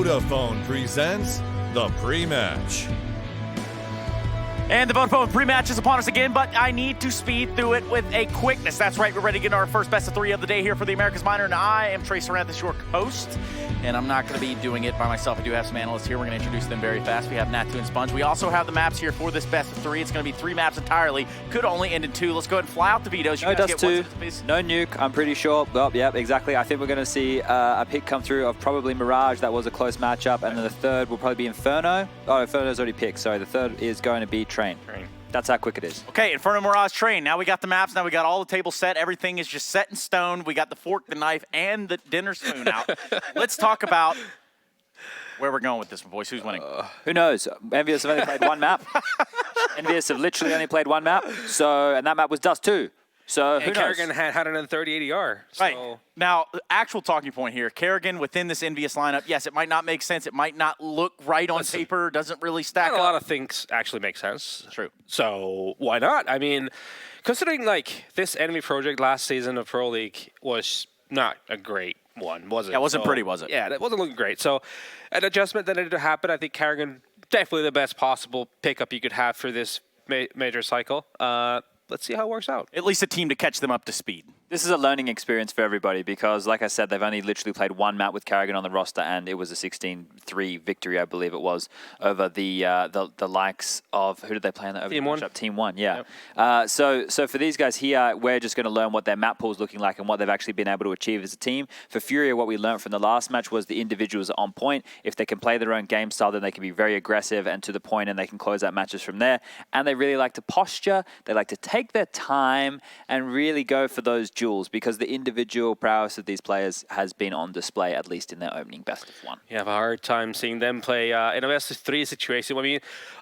Vodafone presents the pre-match. And the Vodafone pre-match is upon us again, but I need to speed through it with a quickness. That's right, we're ready to get our first best of three of the day here for the Americas Minor, and I am Trace Saranthus, your host, and I'm not going to be doing it by myself. I do have some analysts here. We're going to introduce them very fast. We have Natu and Sponge. We also have the maps here for this best of three. It's going to be 3 maps entirely. Could only end in 2. Let's go ahead and fly out the vetoes. No Dust 2, no Nuke, I'm pretty sure. Well, yep, exactly. I think we're going to see a pick come through of probably Mirage. That was a close matchup. And then the third will probably be Inferno. Oh, Inferno's already picked. Sorry, the third is going to be Train. That's how quick it is. Okay, Inferno, Mirage, Train. Now we got the maps. Now we got all the tables set. Everything is just set in stone. We got the fork, the knife, and the dinner spoon out. Let's talk about where we're going with this one, boys. Who's winning? Who knows? EnVyUs have only played 1 map. EnVyUs have literally only played 1 map. And that map was Dust 2. So who knows? Kerrigan had 130 ADR. So. Right. Now, actual talking point here. Kerrigan within this EnVyUs lineup, yes, it might not make sense. It might not look right on paper. Doesn't really stack up. A lot of things actually make sense. True. So why not? I mean, considering like this enemy project last season of Pro League was not a great one, was it? Yeah, it wasn't pretty, was it? Yeah, it wasn't looking great. So an adjustment that needed to happen. I think Kerrigan definitely the best possible pickup you could have for this major cycle. Let's see how it works out. At least a team to catch them up to speed. This is a learning experience for everybody because, like I said, they've only literally played 1 map with Kerrigan on the roster, and it was a 16-3 victory, I believe it was, over the likes of, who did they play in that? Team 1. Team 1, yeah. Yep. So for these guys here, we're just going to learn what their map pool is looking like and what they've actually been able to achieve as a team. For Furia, what we learned from the last match was the individuals are on point. If they can play their own game style, then they can be very aggressive and to the point, and they can close out matches from there. And they really like to posture. They like to take their time and really go for those duels because the individual prowess of these players has been on display, at least in their opening best of 1. You have a hard time seeing them play in a best of 3 situation. I mean,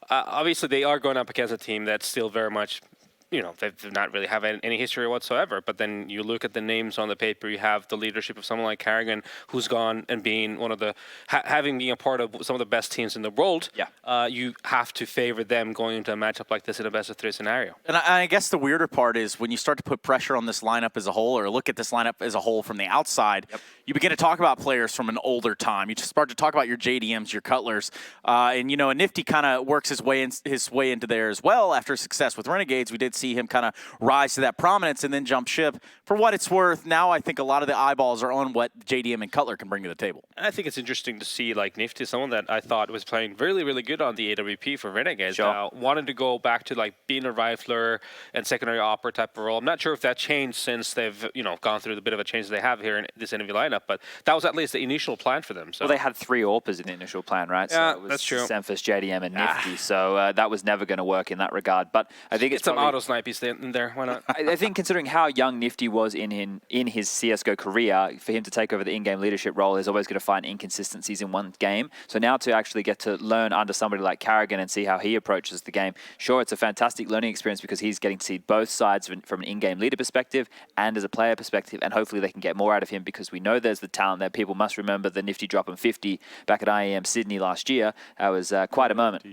obviously they are going up against a team that's still very much, you know, they've not really have any history whatsoever. But then you look at the names on the paper, you have the leadership of someone like Kerrigan, who's gone and being one of the, having been a part of some of the best teams in the world. Yeah. You have to favor them going into a matchup like this in a best of 3 scenario. And I guess the weirder part is when you start to put pressure on this lineup as a whole, or look at this lineup as a whole from the outside, you begin to talk about players from an older time. You just start to talk about your JDMs, your Cutlers, and you know, a Nifty kind of works his way into there as well. After success with Renegades, we did see him kind of rise to that prominence and then jump ship. For what it's worth, now I think a lot of the eyeballs are on what JDM and Cutler can bring to the table. And I think it's interesting to see like Nifty, someone that I thought was playing really, really good on the AWP for Renegades. Sure. Wanted to go back to like being a rifler and secondary opera type of role. I'm not sure if that changed since they've, you know, gone through the bit of a change they have here in this NV lineup, but that was at least the initial plan for them. So. Well, they had 3 AWPers in the initial plan, right? Yeah, so it was that's true. Semphis, JDM, and Nifty. So that was never going to work in that regard. But I think it's some probably, auto snipies in there. Why not? I think considering how young Nifty was in his CSGO career, for him to take over the in-game leadership role is always going to find inconsistencies in one game. So now to actually get to learn under somebody like Kerrigan and see how he approaches the game, sure, it's a fantastic learning experience because he's getting to see both sides from an in-game leader perspective and as a player perspective, and hopefully they can get more out of him because we know there's the talent there. People must remember the Nifty drop in 50 back at IEM Sydney last year. That was quite a moment.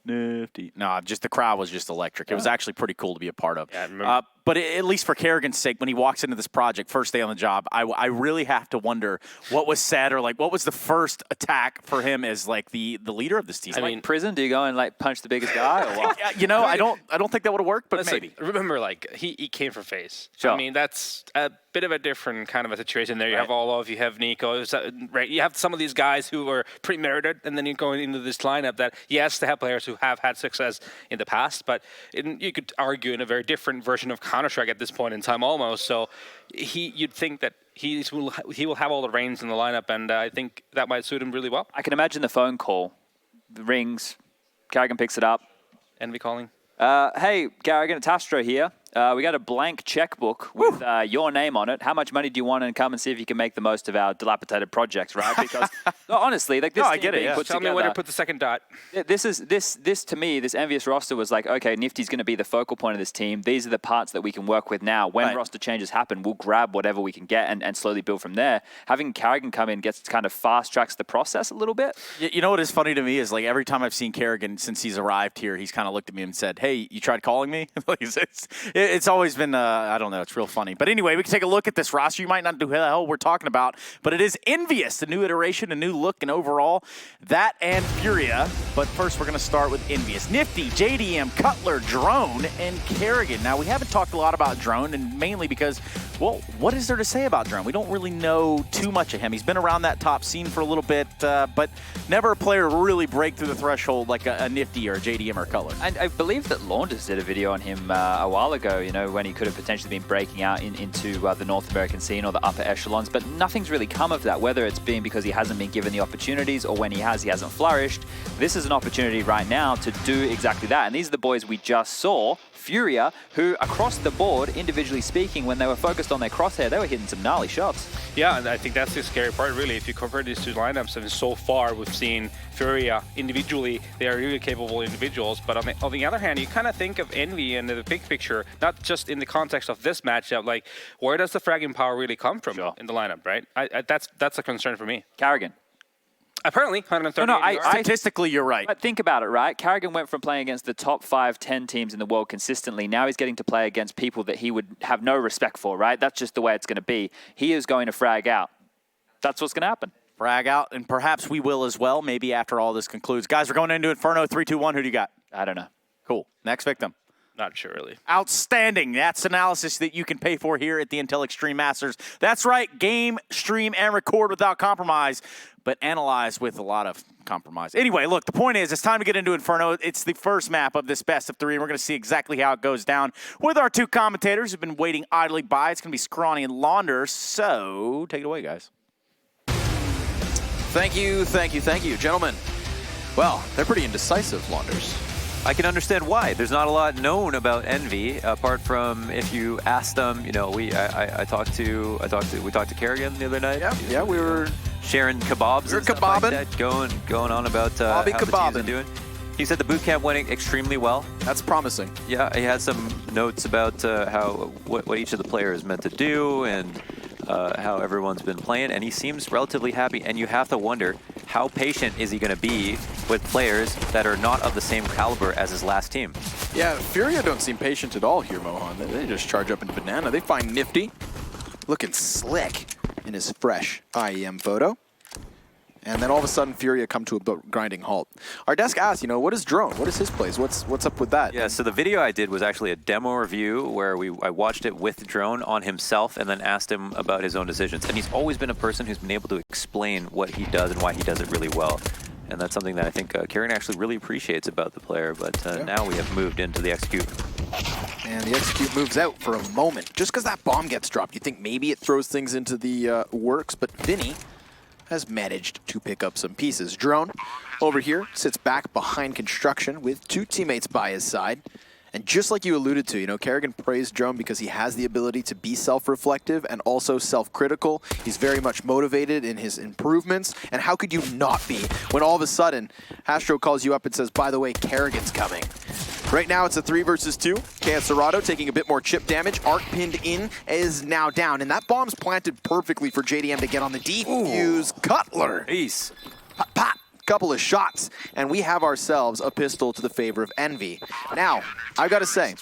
Nifty. No, just the crowd was just electric. It was actually pretty cool to be a part of. Yeah, but at least for Kerrigan's sake, when he walks into this project, first day on the job, I really have to wonder what was said or like what was the first attack for him as like the leader of this team. I mean, prison? Do you go and like punch the biggest guy or what? You know, I don't think that would have worked, but Listen, maybe. Remember, like he came for FaZe. Sure. I mean, that's a bit of a different kind of a situation there. You have Olof, you have Nico, right? You have some of these guys who are pretty merited, and then you're going into this lineup that, yes, they have players who have had success in the past, but you could argue in a very different version of Counter-Strike at this point in time almost. So you'd think that he will have all the reins in the lineup, and I think that might suit him really well. I can imagine the phone call. The rings. Kerrigan picks it up. Envy calling. Hey, Kerrigan, it's Astro here. We got a blank checkbook with your name on it. How much money do you want? And come and see if you can make the most of our dilapidated projects, right? Because no, honestly, like this, I get it. Yeah. Tell me where to put the second dot. This to me, this EnVyUs roster was like, okay, Nifty's going to be the focal point of this team. These are the parts that we can work with now. When roster changes happen, we'll grab whatever we can get and slowly build from there. Having Kerrigan come in gets kind of fast tracks the process a little bit. You know what is funny to me is like every time I've seen Kerrigan since he's arrived here, he's kind of looked at me and said, "Hey, you tried calling me?" It's always been, I don't know, it's real funny. But anyway, we can take a look at this roster. You might not know who the hell we're talking about, but it is EnVyUs, the new iteration, a new look and overall. That and Furia. But first, we're going to start with EnVyUs. Nifty, JDM, Cutler, Drone, and Kerrigan. Now, we haven't talked a lot about Drone, and mainly because, well, what is there to say about Drone? We don't really know too much of him. He's been around that top scene for a little bit, but never a player to really break through the threshold like a Nifty or a JDM or Cutler. And I believe that Launders did a video on him a while ago, you know, when he could have potentially been breaking out into the North American scene or the upper echelons, but nothing's really come of that, whether it's been because he hasn't been given the opportunities or when he hasn't flourished. This is an opportunity right now to do exactly that. And these are the boys we just saw, Furia, who across the board, individually speaking, when they were focused on their crosshair, they were hitting some gnarly shots. Yeah, and I think that's the scary part, really. If you compare these two lineups, and so far we've seen Furia individually, they are really capable individuals. But on the other hand, you kind of think of Envy in the big picture, not just in the context of this matchup. Like, where does the fragging power really come from in the lineup, right? That's a concern for me. Kerrigan. Apparently, 130. No, Statistically, you're right. But think about it, right? Kerrigan went from playing against the top 5-10 teams in the world consistently. Now he's getting to play against people that he would have no respect for, right? That's just the way it's going to be. He is going to frag out. That's what's going to happen. Frag out, and perhaps we will as well, maybe after all this concludes. Guys, we're going into Inferno. 3, 2, 1. Who do you got? I don't know. Cool. Next victim. Not sure, really. Outstanding. That's analysis that you can pay for here at the Intel Extreme Masters. That's right. Game, stream, and record without compromise, but analyze with a lot of compromise. Anyway, look, the point is it's time to get into Inferno. It's the first map of this best of 3, and we're going to see exactly how it goes down with our two commentators who've been waiting idly by. It's going to be Scrawny and Launder, so take it away, guys. Thank you, gentlemen. Well, they're pretty indecisive, Launders. I can understand why. There's not a lot known about Envy, apart from if you ask them. You know, we talked to Kerrigan the other night. Yeah, we were sharing kebabs. We were and stuff like kebabbing. that, going on about how the teams are doing. He said the boot camp went extremely well. That's promising. Yeah, he had some notes about what each of the players meant to do and how everyone's been playing, and he seems relatively happy. And you have to wonder, how patient is he going to be with players that are not of the same caliber as his last team? Yeah, Furia don't seem patient at all here, Mohan. They just charge up into Banana. They find Nifty looking slick in his fresh IEM photo. And then all of a sudden, Furia come to a grinding halt. Our desk asked, you know, what is Drone? What is his plays? What's up with that? Yeah, so the video I did was actually a demo review where I watched it with Drone on himself and then asked him about his own decisions. And he's always been a person who's been able to explain what he does and why he does it really well. And that's something that I think Kerrigan actually really appreciates about the player. But now we have moved into the execute. And the execute moves out for a moment. Just because that bomb gets dropped, you think maybe it throws things into the works, but Vinny has managed to pick up some pieces. Drone over here sits back behind construction with 2 teammates by his side. And just like you alluded to, you know, Kerrigan praised Drone because he has the ability to be self-reflective and also self-critical. He's very much motivated in his improvements. And how could you not be when all of a sudden Astro calls you up and says, by the way, Kerrigan's coming. Right now it's a 3 versus 2. KS Serrato taking a bit more chip damage. Arc pinned in is now down. And that bomb's planted perfectly for JDM to get on the defuse. Cutler. Peace. Pop, pop. Couple of shots. And we have ourselves a pistol to the favor of Envy. Now, I've got to say,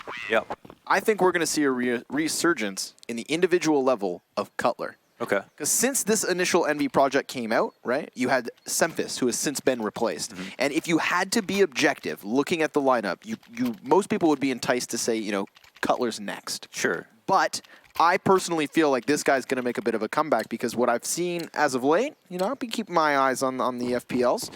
I think we're going to see a resurgence in the individual level of Cutler. Okay. Because since this initial Envy project came out, right, you had Semphis, who has since been replaced. And if you had to be objective, looking at the lineup, most people would be enticed to say, you know, Cutler's next. Sure. But I personally feel like this guy's going to make a bit of a comeback because what I've seen as of late, you know, I'll be keeping my eyes on the FPLs,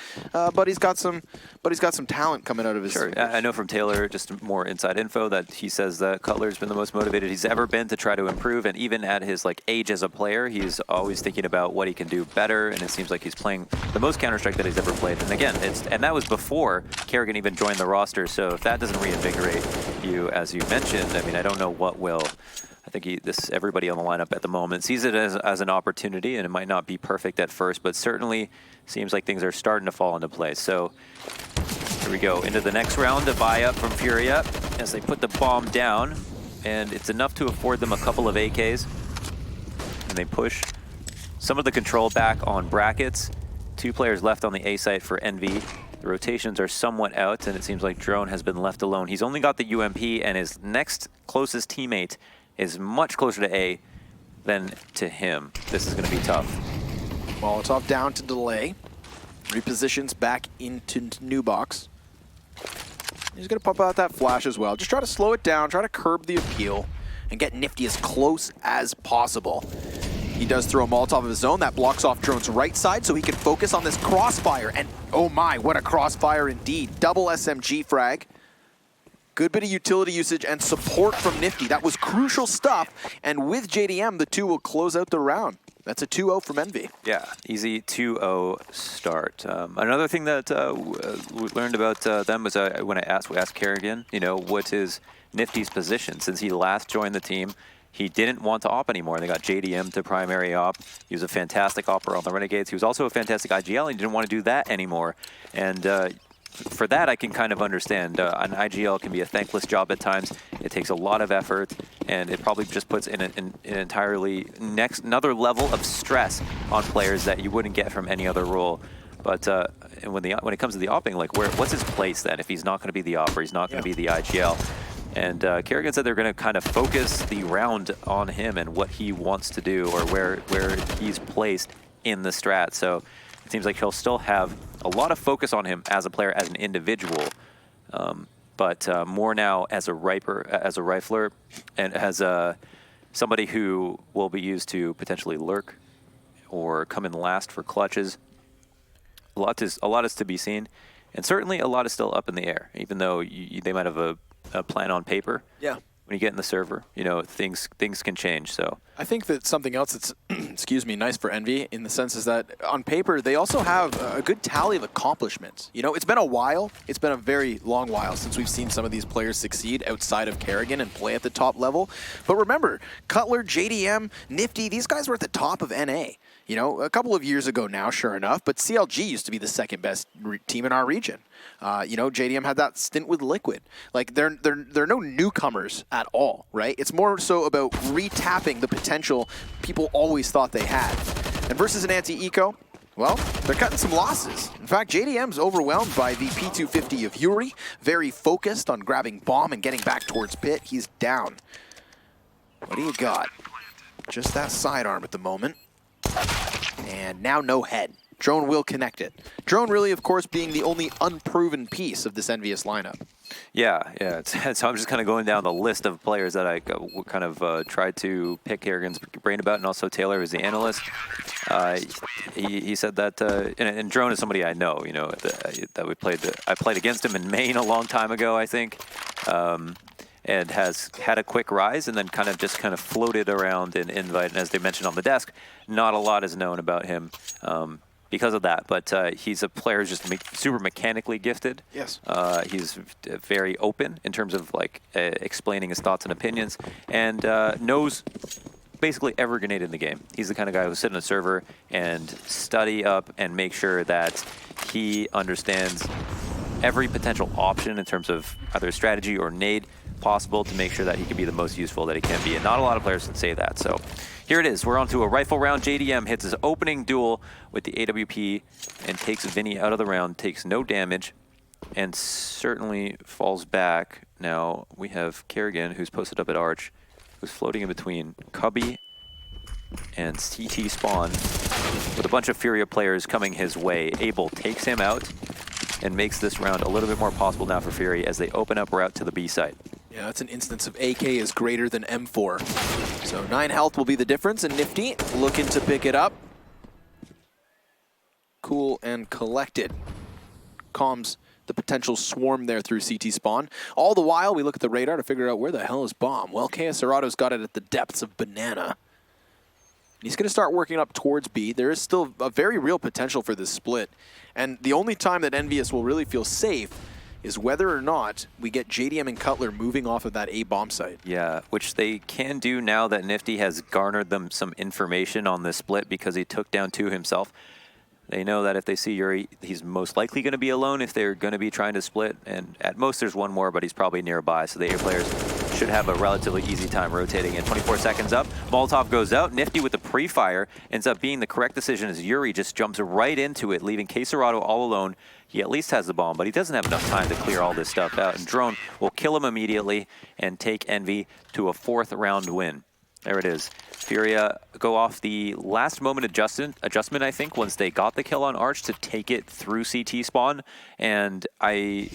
but he's got some talent coming out of his. Sure, I know from Taylor just more inside info that he says that Cutler's been the most motivated he's ever been to try to improve, and even at his age as a player, he's always thinking about what he can do better, and it seems like he's playing the most Counter-Strike that he's ever played. And again, that was before Kerrigan even joined the roster. So if that doesn't reinvigorate you, as you mentioned, I mean, I don't know what will. I think everybody on the lineup at the moment sees it as an opportunity, and it might not be perfect at first, but certainly seems like things are starting to fall into place. So here we go into the next round, a buy up from Furia as they put the bomb down, and it's enough to afford them a couple of AKs. And they push some of the control back on brackets. 2 players left on the A site for Envy. The rotations are somewhat out, and it seems like Drone has been left alone. He's only got the UMP, and his next closest teammate is much closer to A than to him. This is going to be tough. Molotov down to delay. Repositions back into new box. He's going to pump out that flash as well. Just try to slow it down, try to curb the appeal, and get Nifty as close as possible. He does throw a Molotov of his own. That blocks off Drone's right side so he can focus on this crossfire. And oh my, what a crossfire indeed. Double SMG frag. Good bit of utility usage and support from Nifty. That was crucial stuff. And with JDM, the two will close out the round. That's a 2-0 from Envy. Yeah, easy 2-0 start. Another thing that we learned about them was when we asked Kerrigan, you know, what is Nifty's position? Since he last joined the team, he didn't want to op anymore. They got JDM to primary op. He was a fantastic opper on the Renegades. He was also a fantastic IGL, and he didn't want to do that anymore. And for that, I can kind of understand. An IGL can be a thankless job at times. It takes a lot of effort, and it probably just puts in an entirely another level of stress on players that you wouldn't get from any other role. But and when it comes to the opping, like what's his place then? If he's not going to be the opper, he's not going to be the IGL. And Kerrigan said they're going to kind of focus the round on him and what he wants to do or where he's placed in the strat. So it seems like he'll still have a lot of focus on him as a player, as an individual, but more now as a rifler, and as somebody who will be used to potentially lurk or come in last for clutches. A lot is to be seen, and certainly a lot is still up in the air. Even though they might have a plan on paper. Yeah. When you get in the server, you know, things can change. So I think that something else that's, excuse me, nice for Envy in the sense is that on paper, they also have a good tally of accomplishments. You know, it's been a while. It's been a very long while since we've seen some of these players succeed outside of Kerrigan and play at the top level. But remember, Cutler, JDM, Nifty, these guys were at the top of NA. You know, a couple of years ago now, sure enough, but CLG used to be the second best team in our region. You know, JDM had that stint with Liquid. Like, they're no newcomers at all, right? It's more so about retapping the potential people always thought they had. And versus an anti-eco, well, they're cutting some losses. In fact, JDM's overwhelmed by the P250 of Fury, very focused on grabbing bomb and getting back towards pit. He's down. What do you got? Just that sidearm at the moment. And now no head. Drone will connect it. Drone really, of course, being the only unproven piece of this EnVyUs lineup. Yeah. So I'm just kind of going down the list of players that I kind of tried to pick Kerrigan's brain about, and also Taylor, who's the analyst. He said that, and Drone is somebody I know. You know that I played against him in Maine a long time ago, I think. And has had a quick rise and then kind of floated around in Invite. And as they mentioned on the desk, not a lot is known about him because of that. But he's a player who's just super mechanically gifted. Yes. He's very open in terms of like explaining his thoughts and opinions, and knows basically every grenade in the game. He's the kind of guy who will sit in a server and study up and make sure that he understands every potential option in terms of either strategy or nade possible to make sure that he can be the most useful that he can be. And not a lot of players can say that. So here it is. We're on to a rifle round. JDM hits his opening duel with the AWP and takes Vinny out of the round, takes no damage, and certainly falls back. Now we have Kerrigan, who's posted up at Arch, who's floating in between Cubby and CT Spawn with a bunch of Furia players coming his way. Abel takes him out and makes this round a little bit more possible now for Fury as they open up route to the B site. Yeah, that's an instance of AK is greater than M4. So 9 health will be the difference, and Nifty looking to pick it up. Cool and collected. Calms the potential swarm there through CT spawn. All the while, we look at the radar to figure out where the hell is bomb. Well, KS Serato's got it at the depths of Banana. He's going to start working up towards B. There is still a very real potential for this split. And the only time that EnVyUs will really feel safe is whether or not we get JDM and Cutler moving off of that A bomb site. Yeah, which they can do now that Nifty has garnered them some information on this split because he took down 2 himself. They know that if they see Yuri, he's most likely going to be alone if they're going to be trying to split. And at most there's one more, but he's probably nearby. So the A players should have a relatively easy time rotating in. 24 seconds up. Molotov goes out. Nifty with the pre-fire. Ends up being the correct decision as Yuri just jumps right into it, leaving Quesarado all alone. He at least has the bomb, but he doesn't have enough time to clear all this stuff out. And Drone will kill him immediately and take EnVy to a 4th round win. There it is. Furia go off the last moment adjustment, I think, once they got the kill on Arch to take it through CT spawn. And I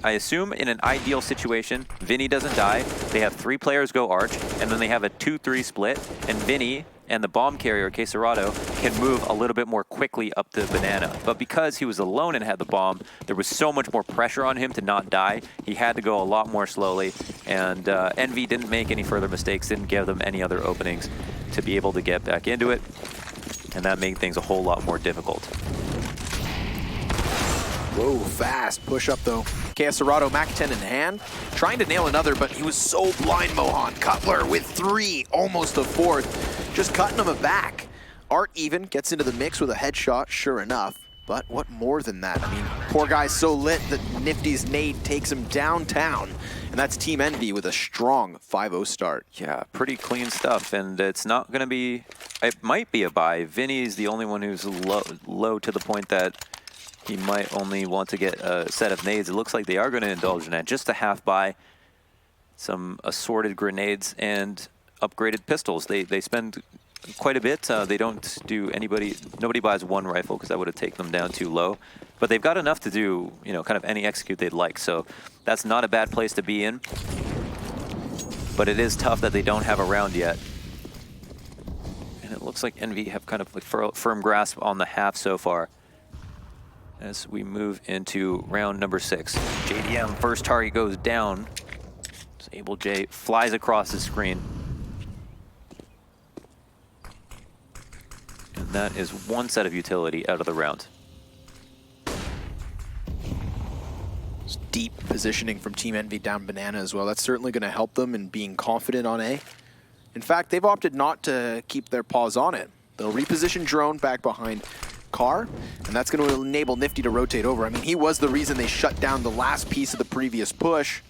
assume in an ideal situation, Vinny doesn't die. They have 3 players go Arch, and then they have a 2-3 split, and Vinny and the bomb carrier, Quesarado, can move a little bit more quickly up the banana. But because he was alone and had the bomb, there was so much more pressure on him to not die. He had to go a lot more slowly, and EnVy didn't make any further mistakes, didn't give them any other openings to be able to get back into it, and that made things a whole lot more difficult. Whoa, fast push up though. Quesarado, Mac 10 in hand, trying to nail another, but he was so blind, Mohan. Cutler with 3, almost a 4th, just cutting him back. Art even gets into the mix with a headshot, sure enough. But what more than that? I mean, poor guy's so lit that Nifty's nade takes him downtown. And that's Team EnVy with a strong 5-0 start. Yeah, pretty clean stuff, and it's not going to be... It might be a buy. Vinny's the only one who's low to the point that he might only want to get a set of nades. It looks like they are going to indulge in that. Just a half buy, some assorted grenades, and upgraded pistols. They spend quite a bit. They don't do nobody buys 1 rifle because that would have taken them down too low. But they've got enough to do, you know, kind of any execute they'd like. So that's not a bad place to be in. But it is tough that they don't have a round yet. And it looks like EnVy have kind of like firm grasp on the half so far. As we move into round number 6. JDM, first target goes down. Sable J flies across the screen. And that is 1 set of utility out of the round. Deep positioning from Team EnVy down banana as well. That's certainly going to help them in being confident on A. In fact, they've opted not to keep their paws on it. They'll reposition Drone back behind Car, and that's going to enable Nifty to rotate over. I mean, he was the reason they shut down the last piece of the previous push.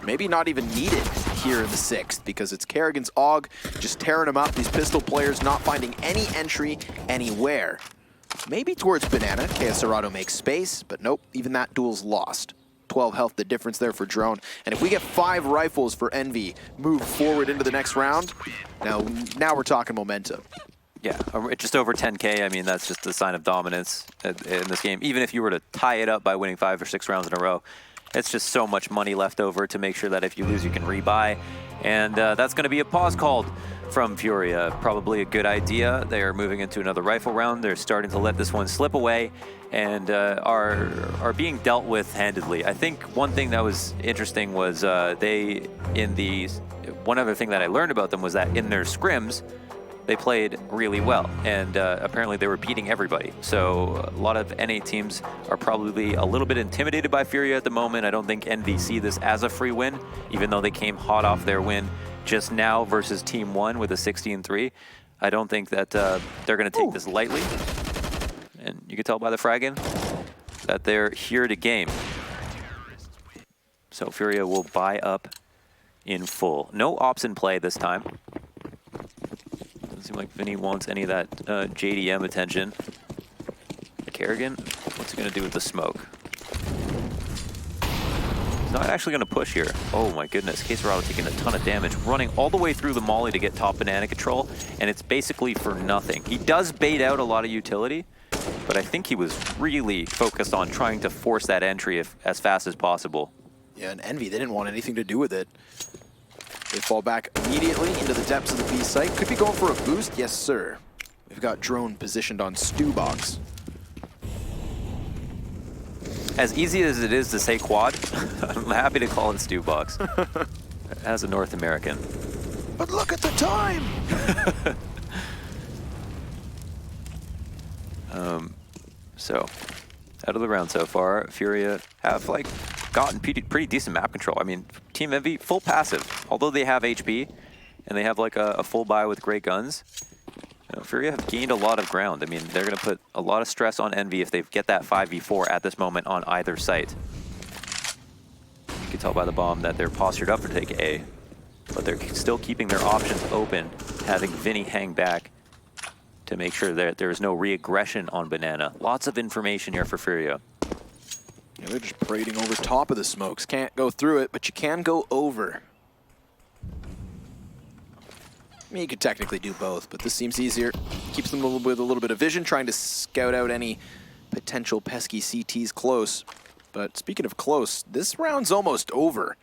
Maybe not even needed here in the 6th, because it's Kerrigan's AUG just tearing him up. These pistol players not finding any entry anywhere. Maybe towards banana. Quesarado makes space, but nope, even that duel's lost. 12 health, the difference there for Drone. And if we get 5 rifles for EnVy, move forward into the next round, now we're talking momentum. Yeah, just over 10K. I mean, that's just a sign of dominance in this game. Even if you were to tie it up by winning 5 or 6 rounds in a row, it's just so much money left over to make sure that if you lose, you can rebuy. And that's going to be a pause called from Furia. Probably a good idea. They are moving into another rifle round. They're starting to let this one slip away and are being dealt with handedly. I think one thing that was interesting was one other thing that I learned about them was that in their scrims, they played really well, and apparently they were beating everybody. So a lot of NA teams are probably a little bit intimidated by Furia at the moment. I don't think EnVy see this as a free win, even though they came hot off their win just now versus Team 1 with a 16-3. I don't think that they're going to take this lightly. And you can tell by the fragging that they're here to game. So Furia will buy up in full. No ops in play this time. Doesn't seem like Vinny wants any of that JDM attention. Kerrigan, what's he going to do with the smoke? He's not actually going to push here. Oh my goodness, Quesarado taking a ton of damage, running all the way through the molly to get top banana control, and it's basically for nothing. He does bait out a lot of utility, but I think he was really focused on trying to force that entry as fast as possible. Yeah, and EnVy, they didn't want anything to do with it. They fall back immediately into the depths of the B site. Could be going for a boost. Yes, sir. We've got Drone positioned on Stew Box. As easy as it is to say quad, I'm happy to call it Stew Box as a North American. But look at the time! So, out of the round so far, Furia have gotten pretty decent map control. I mean, Team EnVy, full passive. Although they have HP, and they have a full buy with great guns, Furia have gained a lot of ground. I mean, they're going to put a lot of stress on EnVy if they get that 5v4 at this moment on either site. You can tell by the bomb that they're postured up to take A, but they're still keeping their options open, having Vinny hang back to make sure that there is no re-aggression on Banana. Lots of information here for Furia. Yeah, they're just parading over top of the smokes. Can't go through it, but you can go over. I mean, you could technically do both, but this seems easier. Keeps them with a little bit of vision, trying to scout out any potential pesky CTs close. But speaking of close, this round's almost over.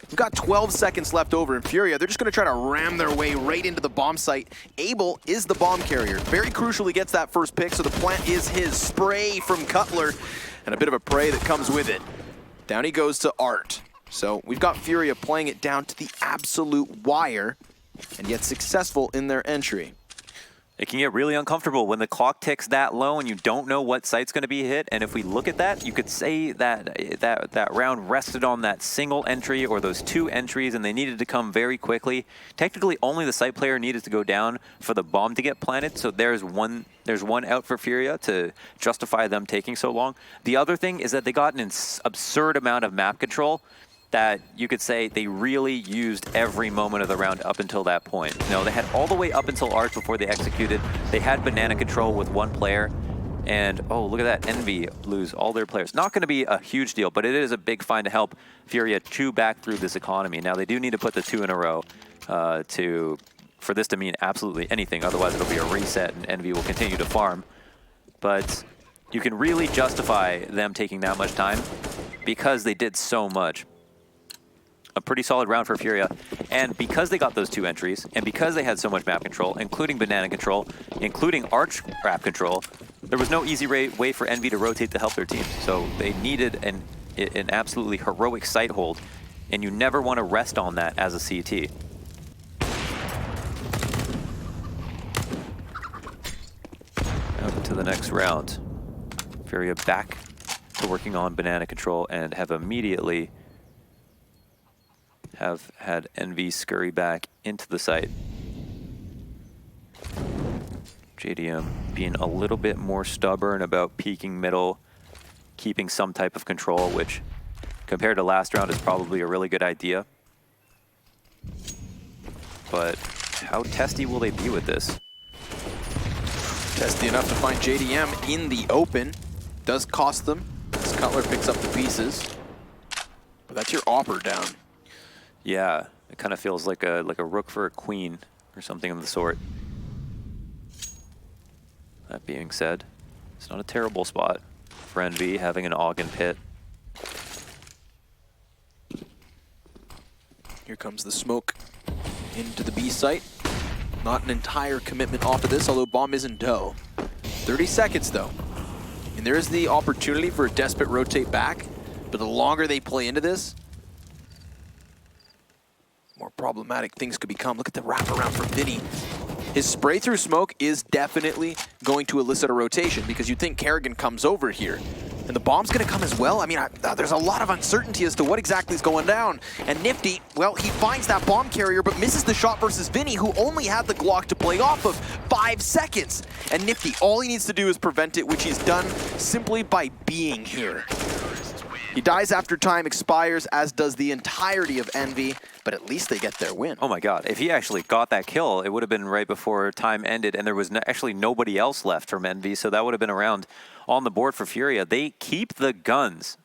We've got 12 seconds left over in Furia. They're just going to try to ram their way right into the bomb site. Abel is the bomb carrier. Very crucial he gets that first pick, so the plant is his. Spray from Cutler, and a bit of a prey that comes with it. Down he goes to Art. So we've got Furia playing it down to the absolute wire, and yet successful in their entry. It can get really uncomfortable when the clock ticks that low and you don't know what site's going to be hit. And if we look at that, you could say that that round rested on that single entry or those 2 entries, and they needed to come very quickly. Technically, only the site player needed to go down for the bomb to get planted. So there's one out for Furia to justify them taking so long. The other thing is that they got an absurd amount of map control that you could say they really used every moment of the round up until that point. You know, they had all the way up until Arch before they executed. They had banana control with 1 player. And, oh, look at that. Envy lose all their players. Not going to be a huge deal, but it is a big find to help Furia chew back through this economy. Now, they do need to put the 2 in a row for this to mean absolutely anything. Otherwise, it'll be a reset, and Envy will continue to farm. But you can really justify them taking that much time because they did so much. A pretty solid round for Furia, and because they got those 2 entries, and because they had so much map control, including banana control, including arch map control, there was no easy way for Envy to rotate to help their team. So they needed an absolutely heroic site hold, and you never want to rest on that as a CT. Out to the next round. Furia back to working on banana control and have immediately had Envy scurry back into the site. JDM being a little bit more stubborn about peeking middle, keeping some type of control, which compared to last round is probably a really good idea. But how testy will they be with this? Testy enough to find JDM in the open. Does cost them as Cutler picks up the pieces. But that's your Opper down. Yeah, it kind of feels like a rook for a queen or something of the sort. That being said, it's not a terrible spot for Envy having an AUG and pit. Here comes the smoke into the B site. Not an entire commitment off of this, although bomb is in dough. 30 seconds though. And there is the opportunity for a desperate rotate back, but the longer they play into this, more problematic things could become. Look at the wraparound from Vinny. His spray through smoke is definitely going to elicit a rotation because you think Kerrigan comes over here. And the bomb's going to come as well. I mean, there's a lot of uncertainty as to what exactly is going down. And Nifty, well, he finds that bomb carrier but misses the shot versus Vinny, who only had the Glock to play off of 5 seconds. And Nifty, all he needs to do is prevent it, which he's done simply by being here. He dies after time expires, as does the entirety of Envy, but at least they get their win. Oh my god, if he actually got that kill, it would have been right before time ended, and there was actually nobody else left from Envy, so that would have been a round on the board for Furia. They keep the guns,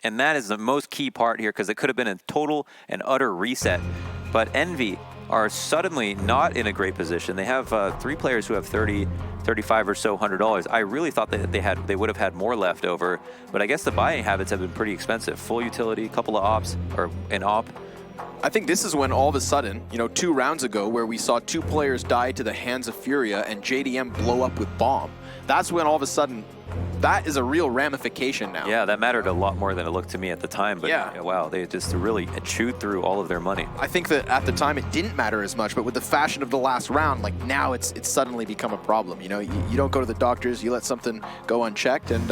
and that is the most key part here, because it could have been a total and utter reset. But Envy are suddenly not in a great position. They have 3 players who have 30, 35 or so $100. I really thought that they would have had more left over, but I guess the buying habits have been pretty expensive. Full utility, couple of ops, or an op. I think this is when all of a sudden, you know, 2 rounds ago where we saw 2 players die to the hands of Furia and JDM blow up with bomb. That's when all of a sudden, that is a real ramification now. Yeah, that mattered a lot more than it looked to me at the time, but yeah, wow, they just really chewed through all of their money. I think that at the time it didn't matter as much, but with the fashion of the last round, like now it's suddenly become a problem. You know, you don't go to the doctors, you let something go unchecked, and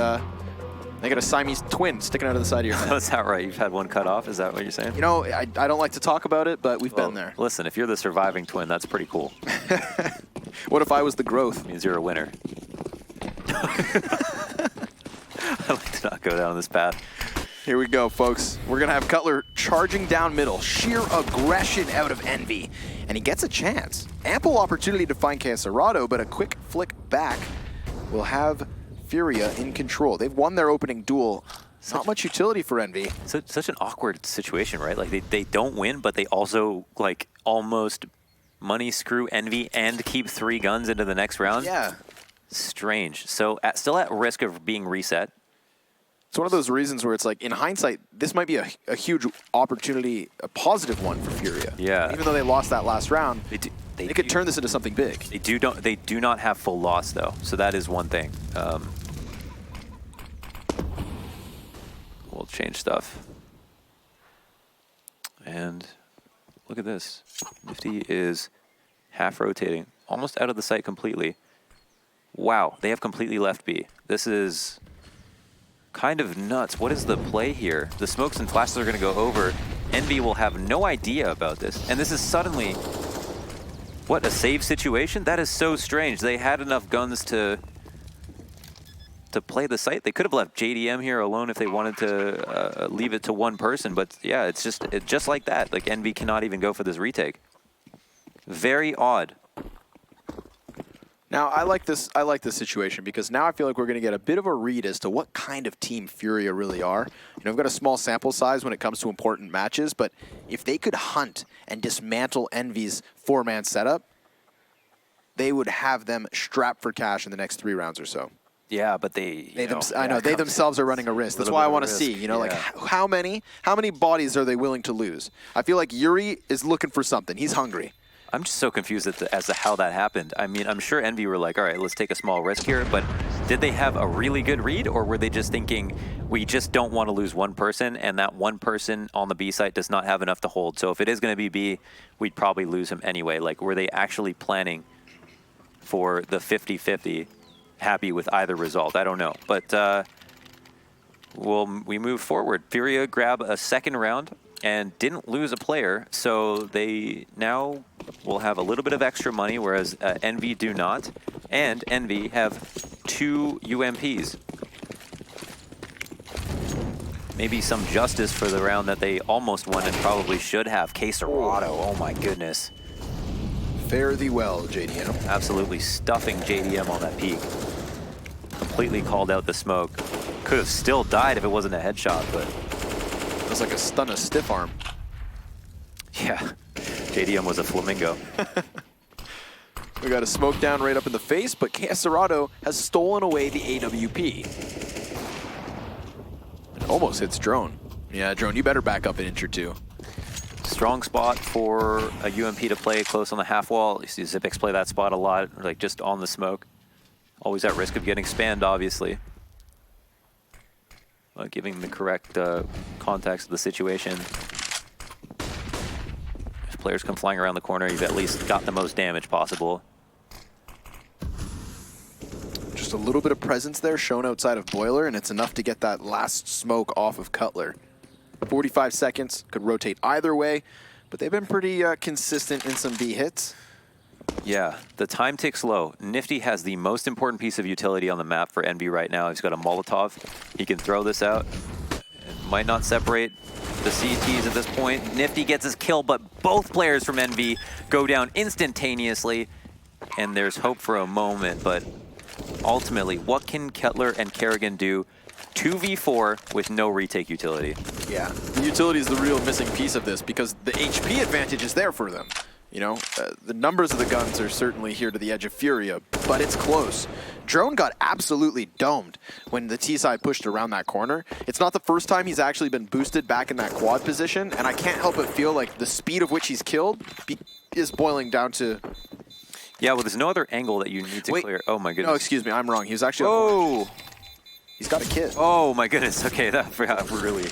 they got a Siamese twin sticking out of the side of your head. That's not right. You've had one cut off? Is that what you're saying? You know, I don't like to talk about it, but we've been there. Listen, if you're the surviving twin, that's pretty cool. What if I was the growth? It means you're a winner. I like to not go down this path. Here we go, folks. We're going to have Cutler charging down middle. Sheer aggression out of Envy. And he gets a chance. Ample opportunity to find Caserado, but a quick flick back will have Furia in control. They've won their opening duel. Not much utility for Envy. Such an awkward situation, right? Like they don't win, but they also like almost money screw Envy and keep 3 guns into the next round. Yeah. Strange. So still at risk of being reset. It's one of those reasons where it's like, in hindsight, this might be a huge opportunity, a positive one for Furia. Yeah. Even though they lost that last round, they could turn this into something big. They do not have full loss though, so that is one thing. We'll change stuff. And look at this. Nifty is half rotating, almost out of the site completely. Wow, they have completely left B. This is kind of nuts. What is the play here? The smokes and flashes are going to go over. Envy will have no idea about this. And this is suddenly, what, a save situation? That is so strange. They had enough guns to play the site. They could have left JDM here alone if they wanted to leave it to one person. But yeah, it's just like that. Like Envy cannot even go for this retake. Very odd. Now, I like this situation because now I feel like we're going to get a bit of a read as to what kind of team Furia really are. You know, we've got a small sample size when it comes to important matches, but if they could hunt and dismantle Envy's 4-man setup, they would have them strapped for cash in the next 3 rounds or so. Yeah, but they themselves are running a risk. That's why I want to see, you know, like how many bodies are they willing to lose? I feel like Yuri is looking for something. He's hungry. I'm just so confused as to how that happened. I mean, I'm sure Envy were like, all right, let's take a small risk here, but did they have a really good read, or were they just thinking, we just don't want to lose one person, and that one person on the B site does not have enough to hold, so if it is going to be B, we'd probably lose him anyway. Like, were they actually planning for the 50-50, happy with either result? I don't know, but we move forward. Furia grab a second round and didn't lose a player, so they now will have a little bit of extra money, whereas Envy do not, and Envy have 2 UMPs. Maybe some justice for the round that they almost won and probably should have. Caserado, oh my goodness. Fare thee well, JDM. Absolutely stuffing JDM on that peak. Completely called out the smoke. Could have still died if it wasn't a headshot, but It was like a stun of stiff arm. yeah, JDM was a flamingo. We got a smoke down right up in the face, but Caserado has stolen away the AWP. It almost hits Drone. Yeah, Drone, you better back up an inch or two. Strong spot for a UMP to play close on the half wall. You see Zipix play that spot a lot, like just on the smoke. Always at risk of getting spammed, obviously. Giving the correct context of the situation. If players come flying around the corner, you've at least got the most damage possible. Just a little bit of presence there shown outside of Boiler, and it's enough to get that last smoke off of Cutler. 45 seconds, could rotate either way, but they've been pretty consistent in some B hits. Yeah, the time ticks low. Nifty has the most important piece of utility on the map for Envy right now. He's got a Molotov. He can throw this out. It might not separate the CTs at this point. Nifty gets his kill, but both players from Envy go down instantaneously. And there's hope for a moment, but ultimately, what can Kettler and Kerrigan do? 2v4 with no retake utility. Yeah, the utility is the real missing piece of this because the HP advantage is there for them. You know, the numbers of the guns are certainly here to the edge of Furia, but it's close. Drone got absolutely domed when the T-side pushed around that corner. It's not the first time he's actually been boosted back in that quad position, and I can't help but feel like the speed of which he's killed is boiling down to... Yeah, well, there's no other angle that you need to clear. Oh, my goodness. No, excuse me, I'm wrong. He was actually... Oh! He's got a kit. Oh, my goodness. Okay, that really...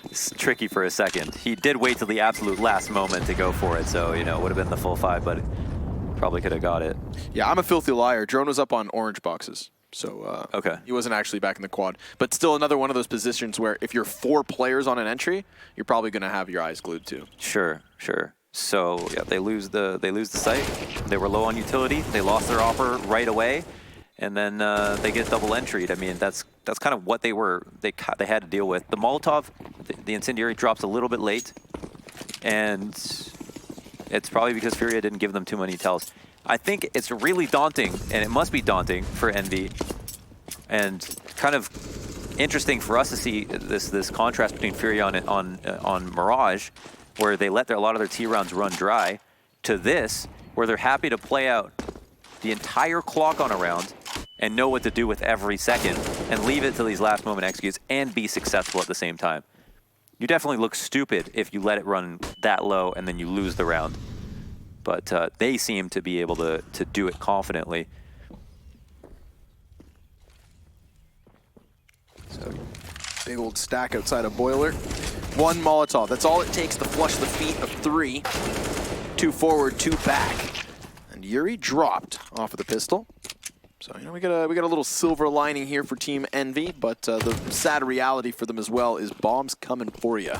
It's tricky for a second. He did wait till the absolute last moment to go for it, so, you know, it would have been the full 5, but probably could have got it. Yeah, I'm a filthy liar. Drone was up on orange boxes, so okay. He wasn't actually back in the quad. But still another one of those positions where if you're 4 players on an entry, you're probably going to have your eyes glued to. Sure, sure. So, yeah, they lose the site. They were low on utility. They lost their offer right away. and then they get double entry'd. I mean, that's kind of what they had to deal with. The Molotov, the incendiary drops a little bit late, and it's probably because Furia didn't give them too many tells. I think it's really daunting, and it must be daunting for EnVy, and kind of interesting for us to see this contrast between Furia on Mirage, where they let a lot of their T rounds run dry, to this, where they're happy to play out the entire clock on a round and know what to do with every second and leave it to these last moment executes and be successful at the same time. You definitely look stupid if you let it run that low and then you lose the round. But they seem to be able to do it confidently. So, big old stack outside of Boiler. One Molotov, that's all it takes to flush the feet of 3. 2 forward, 2 back. And Yuri dropped off of the pistol. So, you know, we got a little silver lining here for Team EnVy, but the sad reality for them as well is bombs coming for you.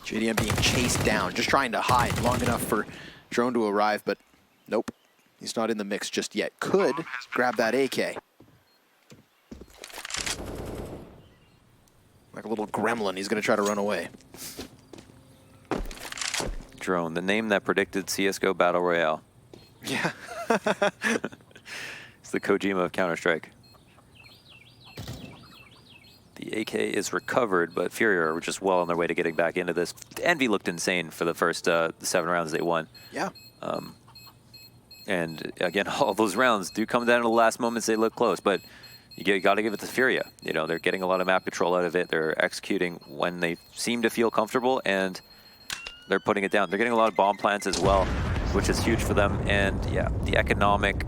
JDM being chased down, just trying to hide long enough for Drone to arrive, but nope. He's not in the mix just yet. Could grab that AK. Like a little gremlin, he's going to try to run away. Drone, the name that predicted CSGO Battle Royale. Yeah. It's the Kojima of Counter-Strike. The AK is recovered, but Furia are just well on their way to getting back into this. EnVy looked insane for the first 7 rounds they won. Yeah. And again, all those rounds do come down to the last moments they look close, but you got to give it to Furia. You know, they're getting a lot of map control out of it. They're executing when they seem to feel comfortable, and they're putting it down. They're getting a lot of bomb plants as well, which is huge for them. And yeah, the economic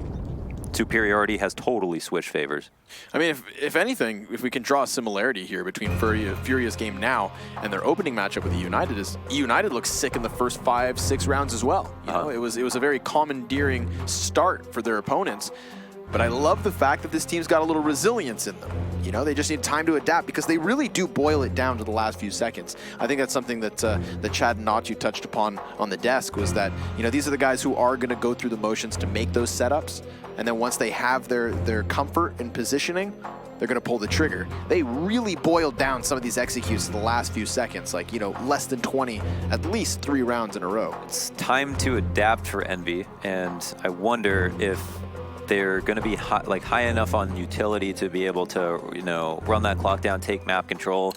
superiority has totally switched favors. I mean, if anything, if we can draw a similarity here between Furia's game now and their opening matchup with United, is United looks sick in the first 5-6 rounds as well. You know, it was a very commandeering start for their opponents. But I love the fact that this team's got a little resilience in them. You know, they just need time to adapt because they really do boil it down to the last few seconds. I think that's something that Chad and Nacho touched upon on the desk, was that, you know, these are the guys who are going to go through the motions to make those setups. And then once they have their comfort in positioning, they're going to pull the trigger. They really boiled down some of these executes to the last few seconds, like, you know, less than 20, at least 3 rounds in a row. It's time to adapt for EnVy, and I wonder if they're going to be high enough on utility to be able to, you know, run that clock down, take map control,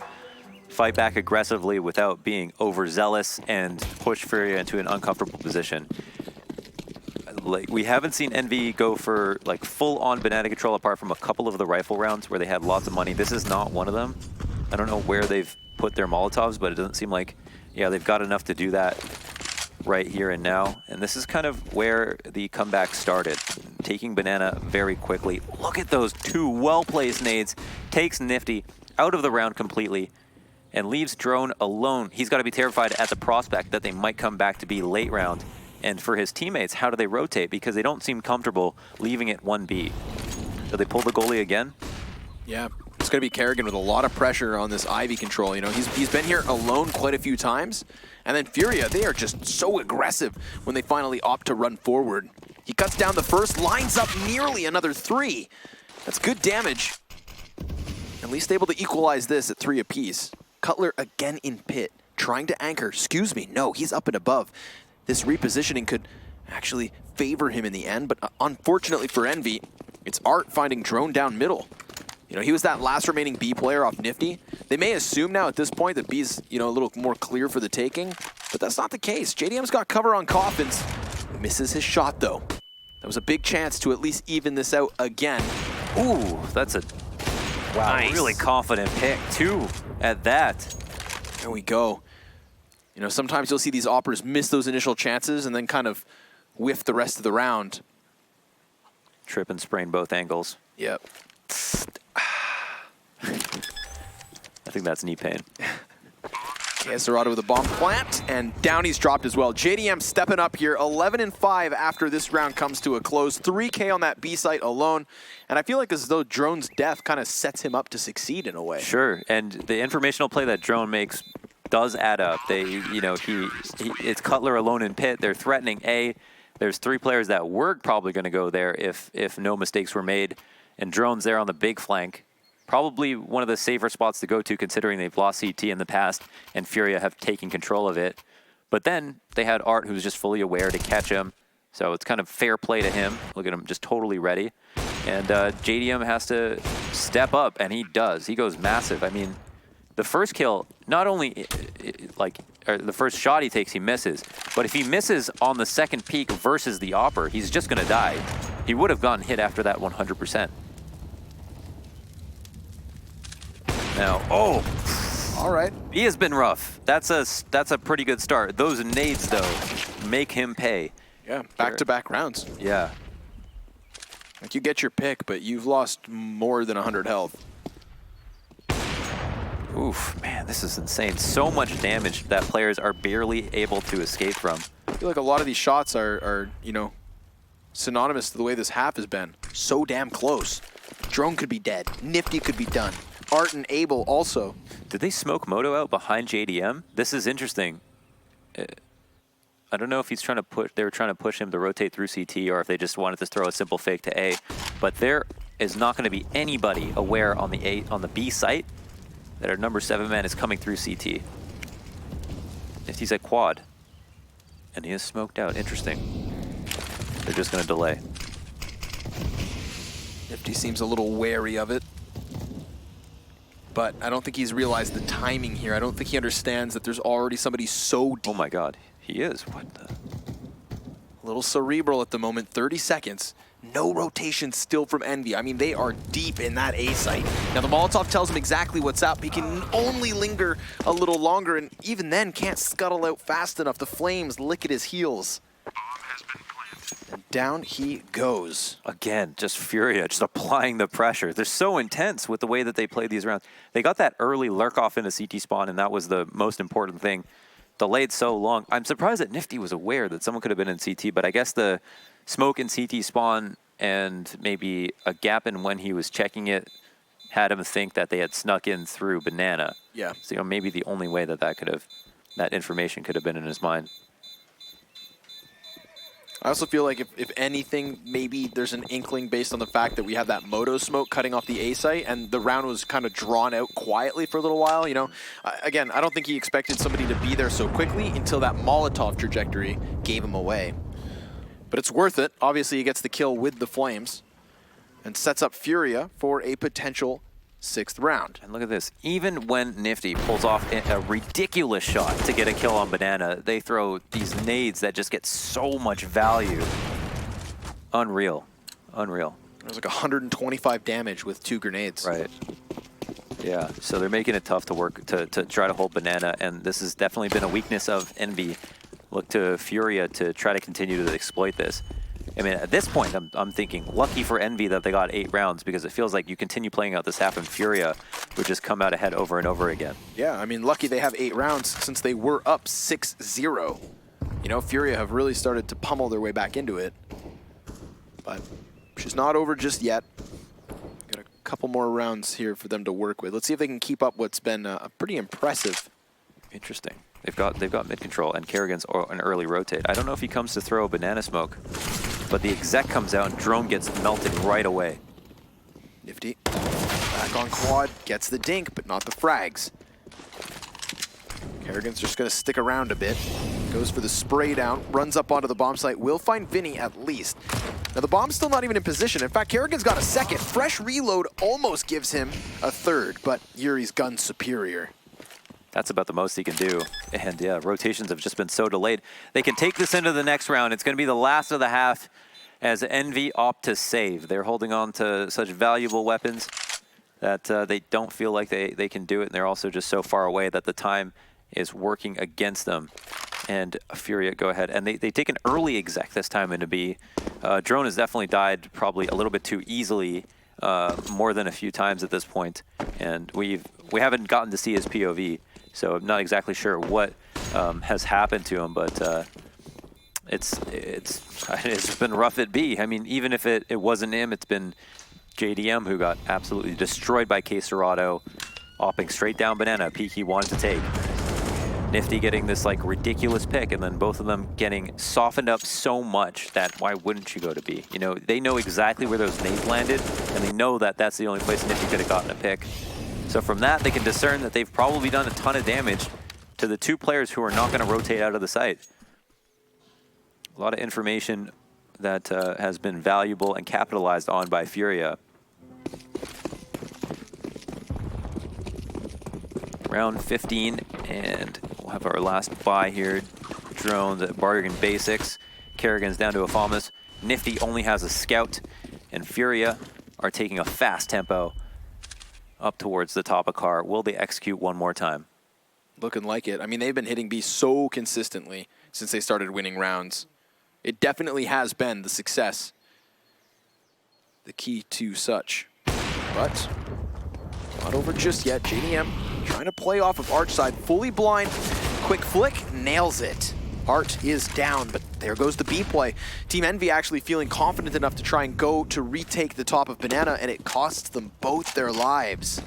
fight back aggressively without being overzealous, and push Furia into an uncomfortable position. Like, we haven't seen EnVy go for like full-on banana control apart from a couple of the rifle rounds where they had lots of money. This is not one of them. I don't know where they've put their Molotovs, but it doesn't seem like, yeah, they've got enough to do that right here and now. And this is kind of where the comeback started, taking banana very quickly. Look at those 2 well-placed nades. Takes Nifty out of the round completely and leaves Drone alone. He's got to be terrified at the prospect that they might come back to be late round. And for his teammates, how do they rotate? Because they don't seem comfortable leaving it 1B. Do they pull the goalie again? Yeah, it's going to be Kerrigan with a lot of pressure on this Ivy control. You know, he's been here alone quite a few times. And then Furia, they are just so aggressive when they finally opt to run forward. He cuts down the first, lines up nearly another 3. That's good damage. At least able to equalize this at 3 apiece. Cutler again in pit, trying to anchor. Excuse me, no, he's up and above. This repositioning could actually favor him in the end, but unfortunately for EnVy, it's Art finding Drone down middle. You know, he was that last remaining B player off Nifty. They may assume now at this point that B's, you know, a little more clear for the taking, but that's not the case. JDM's got cover on Coffins. Misses his shot, though. That was a big chance to at least even this out again. Ooh, that's a Nice. really confident pick, too, at that. There we go. You know, sometimes you'll see these operas miss those initial chances and then kind of whiff the rest of the round. Trip and sprain both angles. Yep. I think that's knee pain. Serrato with a bomb plant, and Downey's dropped as well. JDM stepping up here, 11-5 after this round comes to a close. 3K on that B site alone, and I feel like as though Drone's death kind of sets him up to succeed in a way. Sure, and the informational play that Drone makes does add up. They, you know, it's Cutler alone in pit. They're threatening A. There's 3 players that were probably going to go there if no mistakes were made. And Drone's there on the big flank. Probably one of the safer spots to go to considering they've lost CT in the past and Furia have taken control of it. But then they had Art who's just fully aware to catch him. So it's kind of fair play to him. Look at him just totally ready. And JDM has to step up, and he does. He goes massive. I mean, the first kill, not only the first shot he takes, he misses. But if he misses on the second peak versus the Opper, he's just going to die. He would have gotten hit after that 100%. Now, all right. He has been rough. That's a pretty good start. Those nades, though, make him pay. Yeah, back-to-back rounds. Yeah. Like, you get your pick, but you've lost more than 100 health. Oof, man, this is insane. So much damage that players are barely able to escape from. I feel like a lot of these shots are you know, synonymous to the way this half has been. So damn close. Drone could be dead. Nifty could be done. Art and Abel also. Did they smoke Moto out behind JDM? This is interesting. I don't know if he's trying to they were trying to push him to rotate through CT or if they just wanted to throw a simple fake to A. But there is not going to be anybody aware on the B site that our number 7 man is coming through CT. If he's at quad, and he is smoked out. Interesting. They're just going to delay. Nifty seems a little wary of it. But I don't think he's realized the timing here. I don't think he understands that there's already somebody so deep. Oh my god, he is. What the? A little cerebral at the moment, 30 seconds. No rotation still from Envy. I mean, they are deep in that A site. Now, the Molotov tells him exactly what's up. He can only linger a little longer, and even then can't scuttle out fast enough. The flames lick at his heels. And down he goes. Again, just Furia, just applying the pressure. They're so intense with the way that they play these rounds. They got that early lurk off into CT spawn, and that was the most important thing. Delayed so long. I'm surprised that Nifty was aware that someone could have been in CT, but I guess the smoke in CT spawn and maybe a gap in when he was checking it had him think that they had snuck in through Banana. Yeah. So, you know, maybe the only way that that information could have been in his mind. I also feel like if anything, maybe there's an inkling based on the fact that we had that moto smoke cutting off the A site and the round was kind of drawn out quietly for a little while, you know. Again, I don't think he expected somebody to be there so quickly until that Molotov trajectory gave him away. But it's worth it. Obviously, he gets the kill with the flames and sets up Furia for a potential 6th round. And look at this. Even when Nifty pulls off a ridiculous shot to get a kill on Banana, they throw these nades that just get so much value. Unreal. Unreal. There's like 125 damage with 2 grenades. Right. Yeah, so they're making it tough to work to try to hold Banana, and this has definitely been a weakness of Envy. Look to Furia to try to continue to exploit this. I mean, at this point, I'm thinking, lucky for Envy that they got 8 rounds, because it feels like you continue playing out this half and Furia would just come out ahead over and over again. Yeah, I mean, lucky they have 8 rounds since they were up 6-0. You know, Furia have really started to pummel their way back into it. But she's not over just yet. Got a couple more rounds here for them to work with. Let's see if they can keep up what's been a pretty impressive. Interesting. They've got mid control and Kerrigan's an early rotate. I don't know if he comes to throw a banana smoke, but the exec comes out and drone gets melted right away. Nifty back on quad, gets the dink, but not the frags. Kerrigan's just gonna stick around a bit. Goes for the spray down, runs up onto the bomb site. Will find Vinny at least. Now the bomb's still not even in position. In fact, Kerrigan's got a second. Fresh reload almost gives him a third, but Yuri's gun's superior. That's about the most he can do. And yeah, rotations have just been so delayed. They can take this into the next round. It's going to be the last of the half as Envy opt to save. They're holding on to such valuable weapons that they don't feel like they can do it. And they're also just so far away that the time is working against them. And Furia go ahead. And they take an early exec this time into B. Drone has definitely died probably a little bit too easily, more than a few times at this point. And we haven't gotten to see his POV. So I'm not exactly sure what has happened to him, but it's been rough at B. I mean, even if it wasn't him, it's been JDM who got absolutely destroyed by K-Serrato, opping straight down banana, a peak he wanted to take. Nifty getting this like ridiculous pick, and then both of them getting softened up so much that why wouldn't you go to B? You know, they know exactly where those nades landed, and they know that that's the only place Nifty could have gotten a pick. So from that, they can discern that they've probably done a ton of damage to the two players who are not going to rotate out of the site. A lot of information that has been valuable and capitalized on by Furia. Round 15, and we'll have our last buy here. Drones at Bargain Basics. Kerrigan's down to a Famas. Nifty only has a Scout, and Furia are taking a fast tempo up towards the top of car. Will they execute one more time? Looking like it. I mean, they've been hitting B so consistently since they started winning rounds. It definitely has been the success, the key to such. But not over just yet. JDM trying to play off of Archside, fully blind. Quick flick, nails it. Art is down, but there goes the B play. Team Envy actually feeling confident enough to try and go to retake the top of Banana, and it costs them both their lives.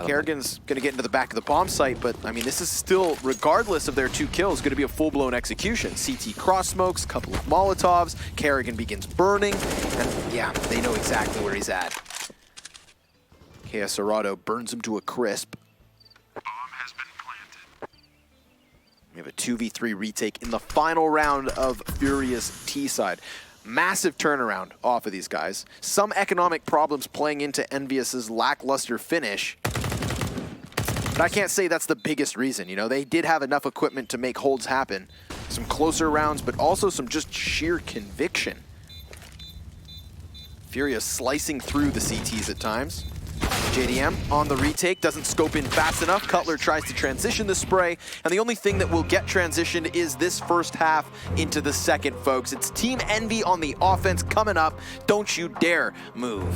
Kerrigan's going to get into the back of the bomb site, but I mean, this is still, regardless of their 2 kills, going to be a full-blown execution. CT cross smokes, couple of Molotovs, Kerrigan begins burning, and yeah, they know exactly where he's at. KS Arado burns him to a crisp. We have a 2v3 retake in the final round of Furia's T-side. Massive turnaround off of these guys. Some economic problems playing into EnVyUs' lackluster finish. But I can't say that's the biggest reason. You know, they did have enough equipment to make holds happen. Some closer rounds, but also some just sheer conviction. Furia slicing through the CTs at times. JDM on the retake, doesn't scope in fast enough. Cutler tries to transition the spray, and the only thing that will get transitioned is this first half into the second, folks. It's Team Envy on the offense coming up. Don't you dare move.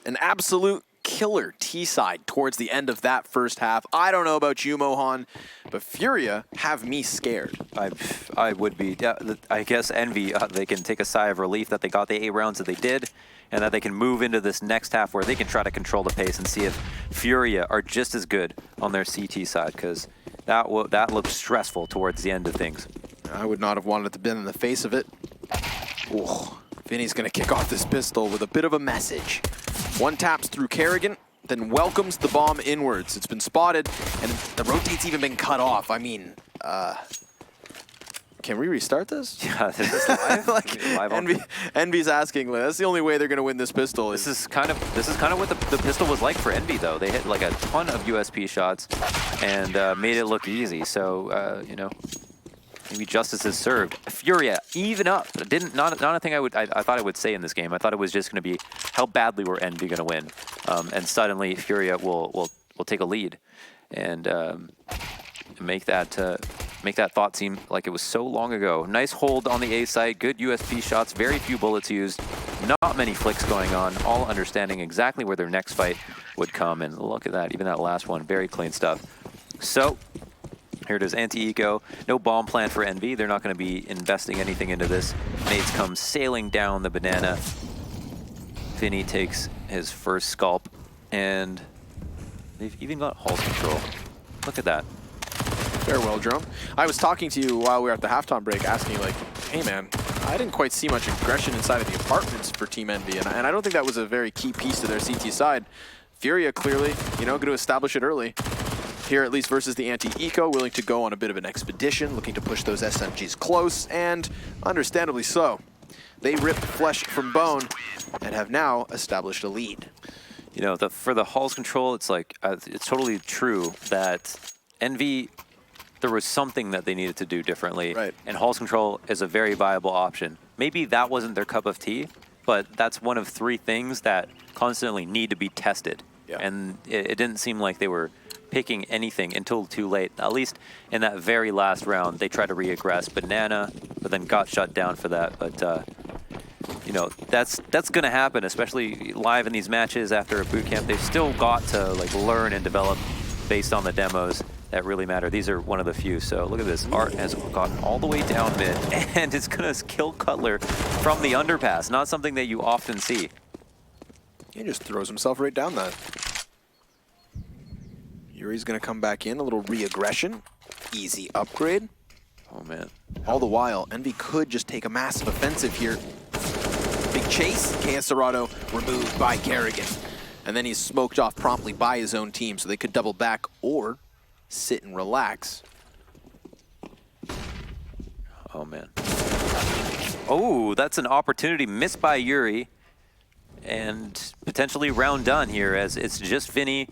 An absolute killer T-side towards the end of that first half. I don't know about you, Mohan, but Furia have me scared. I would be. Yeah, I guess Envy, they can take a sigh of relief that they got the 8 rounds that they did, and that they can move into this next half where they can try to control the pace and see if Furia are just as good on their CT side, because that looked stressful towards the end of things. I would not have wanted to been in the face of it. Ooh. Vinny's going to kick off this pistol with a bit of a message. One taps through Kerrigan, then welcomes the bomb inwards. It's been spotted, and the rotate's even been cut off. I mean, can we restart this? Yeah, this is live. Live on. EnVy's asking. That's the only way they're going to win this pistol. This is kind of what the pistol was like for EnVy, though. They hit like a ton of USP shots and made it look easy. So you know, maybe justice is served. Furia even up. Not a thing I thought I would say in this game. I thought it was just going to be how badly were EnVy going to win, and suddenly Furia will take a lead and make that thought seem like it was so long ago. Nice hold on the A site, good USP shots, very few bullets used, not many flicks going on, all understanding exactly where their next fight would come. And look at that, even that last one, very clean stuff. So here it is, anti-eco, no bomb plan for EnVy. They're not going to be investing anything into this. Nades come sailing down the banana. Vinny takes his first scalp, and they've even got Hall's control. Look at that. Farewell, Drone. I was talking to you while we were at the halftime break, asking like, hey man, I didn't quite see much aggression inside of the apartments for Team EnVy, and I don't think that was a very key piece to their CT side. Furia clearly, you know, going to establish it early. Here, at least versus the anti-eco, willing to go on a bit of an expedition, looking to push those SMGs close, and understandably so. They ripped flesh from bone and have now established a lead. You know, for the Hall's control, it's like, it's totally true that EnVy, there was something that they needed to do differently. Right. And Hall's control is a very viable option. Maybe that wasn't their cup of tea, but that's one of 3 things that constantly need to be tested. Yeah. And it didn't seem like they were picking anything until too late. At least in that very last round, they tried to re-aggress Banana, but then got shut down for that. But you know, that's going to happen, especially live in these matches after a boot camp. They've still got to like learn and develop based on the demos that really matter. These are one of the few. So look at this. Art has gotten all the way down mid, and it's going to kill Cutler from the underpass. Not something that you often see. He just throws himself right down that. Yuri's going to come back in, a little re-aggression. Easy upgrade. Oh, man. All the while, EnVy could just take a massive offensive here. Big chase. KS Dorado removed by Kerrigan. And then he's smoked off promptly by his own team, so they could double back or sit and relax. Oh, man. Oh, that's an opportunity missed by Yuri. And potentially round done here, as it's just Vinny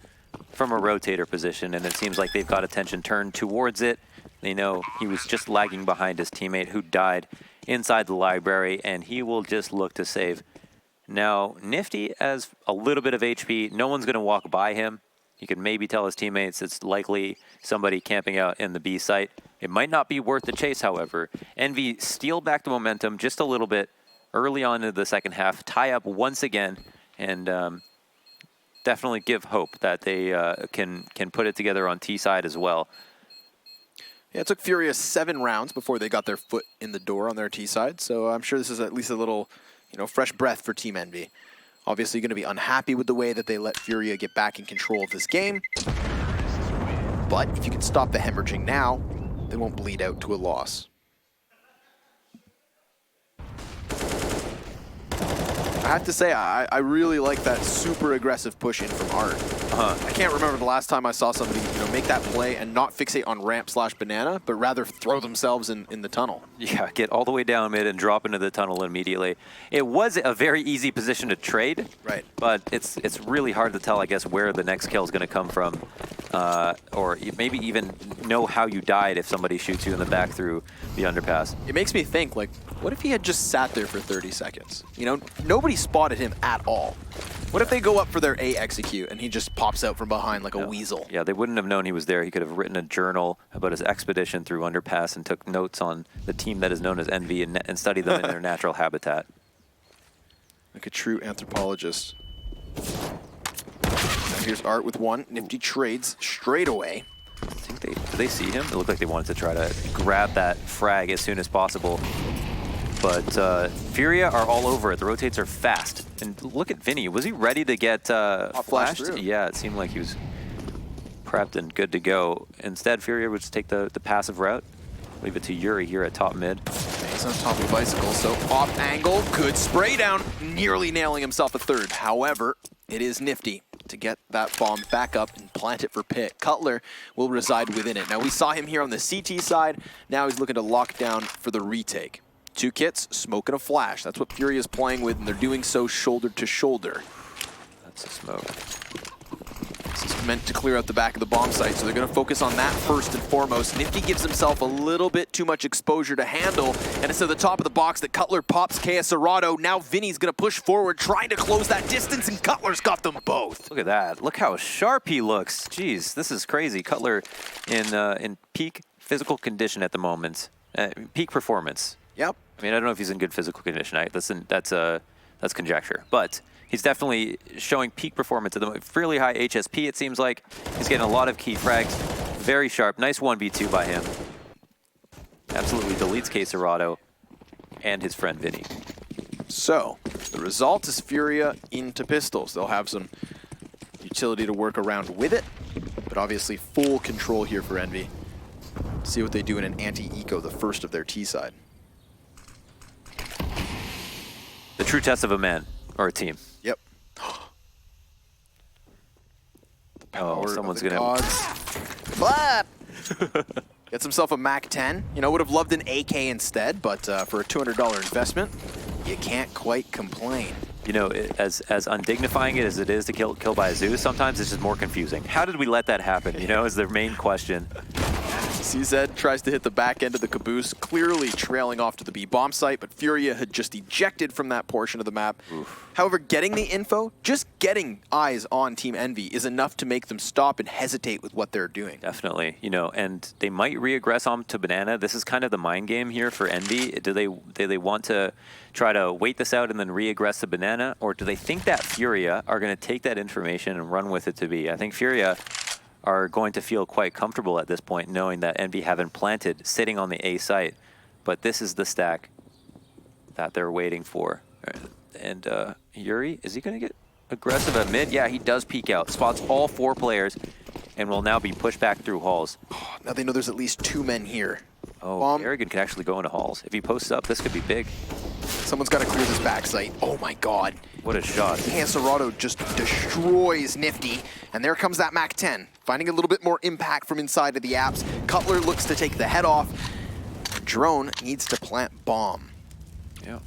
from a rotator position, and it seems like they've got attention turned towards it. They know he was just lagging behind his teammate who died inside the library, and he will just look to save. Now, Nifty has a little bit of HP. No one's going to walk by him. He could maybe tell his teammates it's likely somebody camping out in the B site. It might not be worth the chase, however. EnVy steal back the momentum just a little bit early on into the second half, tie up once again, and definitely give hope that they can put it together on T side as well. Yeah, it took Furia 7 rounds before they got their foot in the door on their T side, so I'm sure this is at least a little, you know, fresh breath for Team EnVy. Obviously going to be unhappy with the way that they let Furia get back in control of this game. But if you can stop the hemorrhaging now, they won't bleed out to a loss. I have to say, I really like that super aggressive push in from Art. I can't remember the last time I saw somebody, you know, make that play and not fixate on ramp/banana, but rather throw themselves in the tunnel. Yeah, get all the way down mid and drop into the tunnel immediately. It was a very easy position to trade, right? But it's really hard to tell, I guess, where the next kill is going to come from, or maybe even know how you died if somebody shoots you in the back through the underpass. It makes me think, like, what if he had just sat there for 30 seconds? You know, nobody spotted him at all. What if they go up for their A execute and he just pops out from behind like a weasel? Yeah, they wouldn't have known he was there. He could have written a journal about his expedition through underpass and took notes on the team that is known as EnVy and studied them in their natural habitat. Like a true anthropologist. Now here's Art with one. Nifty trades straight away. I think did they see him? It looked like they wanted to try to grab that frag as soon as possible. But Furia are all over it. The rotates are fast. And look at Vinny. Was he ready to get flashed? Through. Yeah, it seemed like he was prepped and good to go. Instead, Furia would just take the passive route. Leave it to Yuri here at top mid. He's on top of the bicycle, so off angle, good spray down, nearly nailing himself a third. However, it is nifty to get that bomb back up and plant it for Pitt. Cutler will reside within it. Now we saw him here on the CT side. Now he's looking to lock down for the retake. 2 kits, smoke and a flash. That's what Furia is playing with, and they're doing so shoulder to shoulder. That's a smoke. This is meant to clear out the back of the bomb site, so they're going to focus on that first and foremost. Nifty gives himself a little bit too much exposure to handle, and it's at the top of the box that Cutler pops KS Arado. Now Vinny's going to push forward, trying to close that distance, and Cutler's got them both. Look at that. Look how sharp he looks. Jeez, this is crazy. Cutler in peak physical condition at the moment. Peak performance. Yep. I mean, I don't know if he's in good physical condition. That's conjecture. But he's definitely showing peak performance at the moment. Fairly high HSP, it seems like. He's getting a lot of key frags. Very sharp. Nice 1v2 by him. Absolutely deletes Quesarado and his friend Vinny. So, the result is Furia into pistols. They'll have some utility to work around with it, but obviously full control here for Envy. See what they do in an anti-eco, the first of their T side. The true test of a man or a team. Yep. Oh, someone's gonna. gonna. Gets himself a Mac 10. You know, would have loved an AK instead, but for a $200 investment, you can't quite complain. You know, as undignifying it as it is to kill by a Zeus, sometimes it's just more confusing. How did we let that happen? You know, is their main question. CZ tries to hit the back end of the caboose, clearly trailing off to the B bomb site, but Furia had just ejected from that portion of the map. Oof. However, getting the info, just getting eyes on Team Envy is enough to make them stop and hesitate with what they're doing. Definitely, you know, and they might re-aggress on to Banana. This is kind of the mind game here for Envy. Do they want to try to wait this out and then re-aggress the Banana, or do they think that Furia are going to take that information and run with it to B? I think Furia are going to feel quite comfortable at this point knowing that Envy haven't planted sitting on the A site, but this is the stack that they're waiting for. And Yuri, is he going to get aggressive at mid? Yeah, he does peek out, spots all 4 players, and will now be pushed back through halls. Now they know there's at least 2 men here. Oh, Kerrigan can actually go into halls. If he posts up, this could be big. Someone's got to clear this back site. Oh my god. What a shot. Quesarado just destroys Nifty, and there comes that Mac 10. Finding a little bit more impact from inside of the apps. Cutler looks to take the head off. Drone needs to plant bomb. Yeah.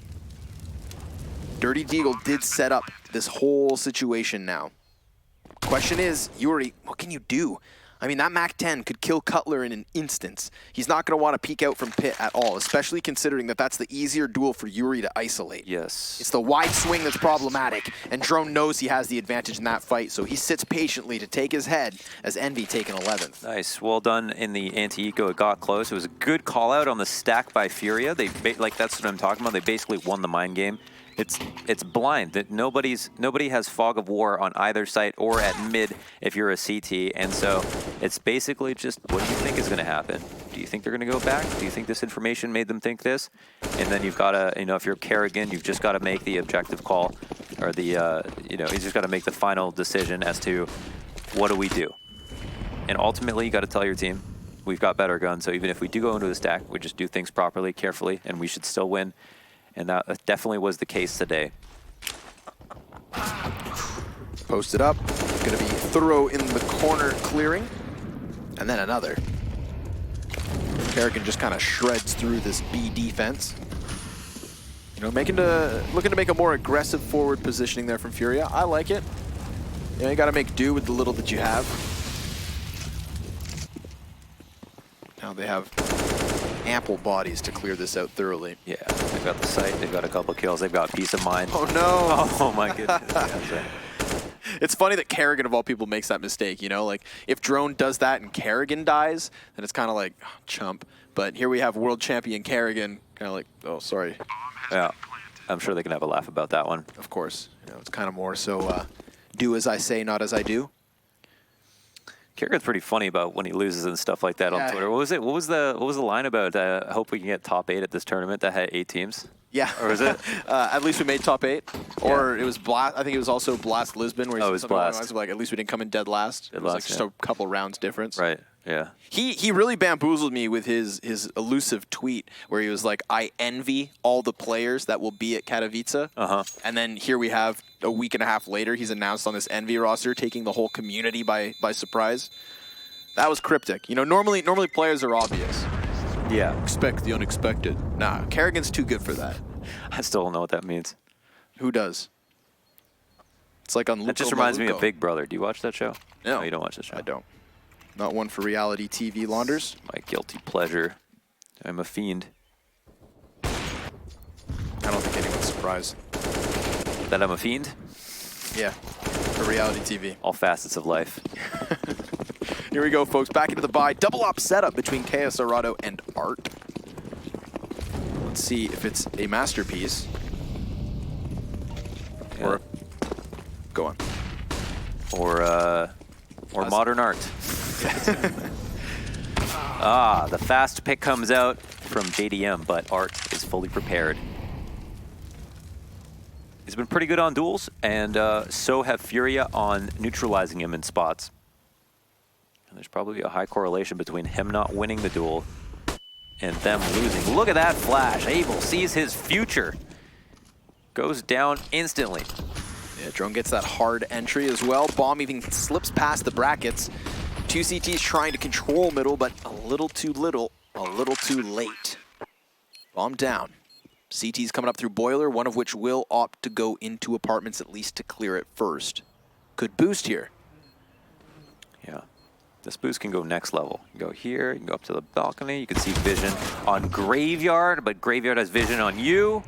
Dirty Deagle did set up this whole situation now. Question is, Yuri, what can you do? I mean, that Mac 10 could kill Cutler in an instance. He's not going to want to peek out from Pit at all, especially considering that that's the easier duel for Yuri to isolate. Yes. It's the wide swing that's problematic, and Drone knows he has the advantage in that fight, so he sits patiently to take his head as Envy taking 11th. Nice. Well done in the anti-eco. It got close. It was a good call out on the stack by Furia. Like, that's what I'm talking about. They basically won the mind game. It's blind. That nobody has fog of war on either site or at mid if you're a CT, and so it's basically just what do you think is going to happen? Do you think they're going to go back? Do you think this information made them think this? And then you've got to, you know, if you're Kerrigan, you've just got to make the objective call, or the, you know, you just got to make the final decision as to what do we do. And ultimately, you got to tell your team, we've got better guns, so even if we do go into the stack, we just do things properly, carefully, and we should still win. And that definitely was the case today. Posted up, gonna be thorough in the corner clearing, and then another. Kerrigan just kind of shreds through this B defense. You know, looking to make a more aggressive forward positioning there from Furia. I like it. You know, you gotta make do with the little that you have. Now they have ample bodies to clear this out thoroughly. Yeah, they've got the site, they've got a couple kills, they've got peace of mind. Oh no! Oh my goodness. It's funny that Kerrigan of all people makes that mistake, you know? Like, if Drone does that and Kerrigan dies, then it's kind of like, oh, chump. But here we have world champion Kerrigan, kind of like, oh, sorry. Yeah, I'm sure they can have a laugh about that one. Of course. You know, it's kind of more so, do as I say, not as I do. Kerrigan's pretty funny about when he loses and stuff like that on Twitter. What was it? What was the line about? I hope we can get top 8 at this tournament that had 8 teams. Yeah. Or was it? At least we made top 8. Or Yeah. It was Blast. I think it was also Blast Lisbon, where he Oh, said it was something along the Blast. lines of, like, at least we didn't come in dead last. It was like last, just yeah. a couple rounds difference. Right. Yeah. He really bamboozled me with his elusive tweet where he was like, I envy all the players that will be at Katowice. And then here we have a week and a half later, he's announced on this EnVy roster, taking the whole community by surprise. That was cryptic. You know, normally players are obvious. Yeah. Expect the unexpected. Nah, Kerrigan's too good for that. I still don't know what that means. Who does? It's like on Luco That just reminds me Maluco. of Big Brother. Do you watch that show? No, You don't watch that show. I don't. Not one for reality TV launders. My guilty pleasure. I'm a fiend. I don't think anyone's surprised. That I'm a fiend? Yeah, for reality TV. All facets of life. Here we go, folks. Back into the bye. Double op setup between KS Arado and Art. Let's see if it's a masterpiece. Yeah. Or go on. Or modern art. The fast pick comes out from JDM, but Art is fully prepared. He's been pretty good on duels, and so have Furia on neutralizing him in spots. And there's probably a high correlation between him not winning the duel and them losing. Look at that flash. Abel sees his future. Goes down instantly. Yeah, Drone gets that hard entry as well. Bomb even slips past the brackets. 2 CTs trying to control middle, but a little too late. Bomb down. CT's coming up through Boiler, one of which will opt to go into apartments at least to clear it first. Good boost here. Yeah. This boost can go next level. You can go here, you can go up to the balcony. You can see vision on Graveyard, but Graveyard has vision on you.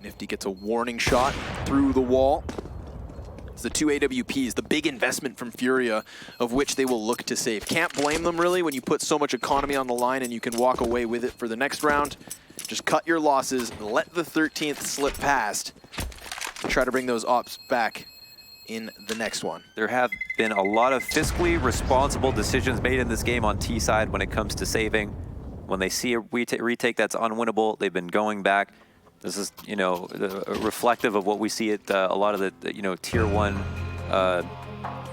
Nifty gets a warning shot through the wall. It's the 2 AWPs, the big investment from Furia, of which they will look to save. Can't blame them, really, when you put so much economy on the line and you can walk away with it for the next round. Just cut your losses, let the 13th slip past, and try to bring those ops back in the next one. There have been a lot of fiscally responsible decisions made in this game on T side when it comes to saving. When they see a retake that's unwinnable, they've been going back. This is, you know, reflective of what we see at a lot of the you know, tier 1,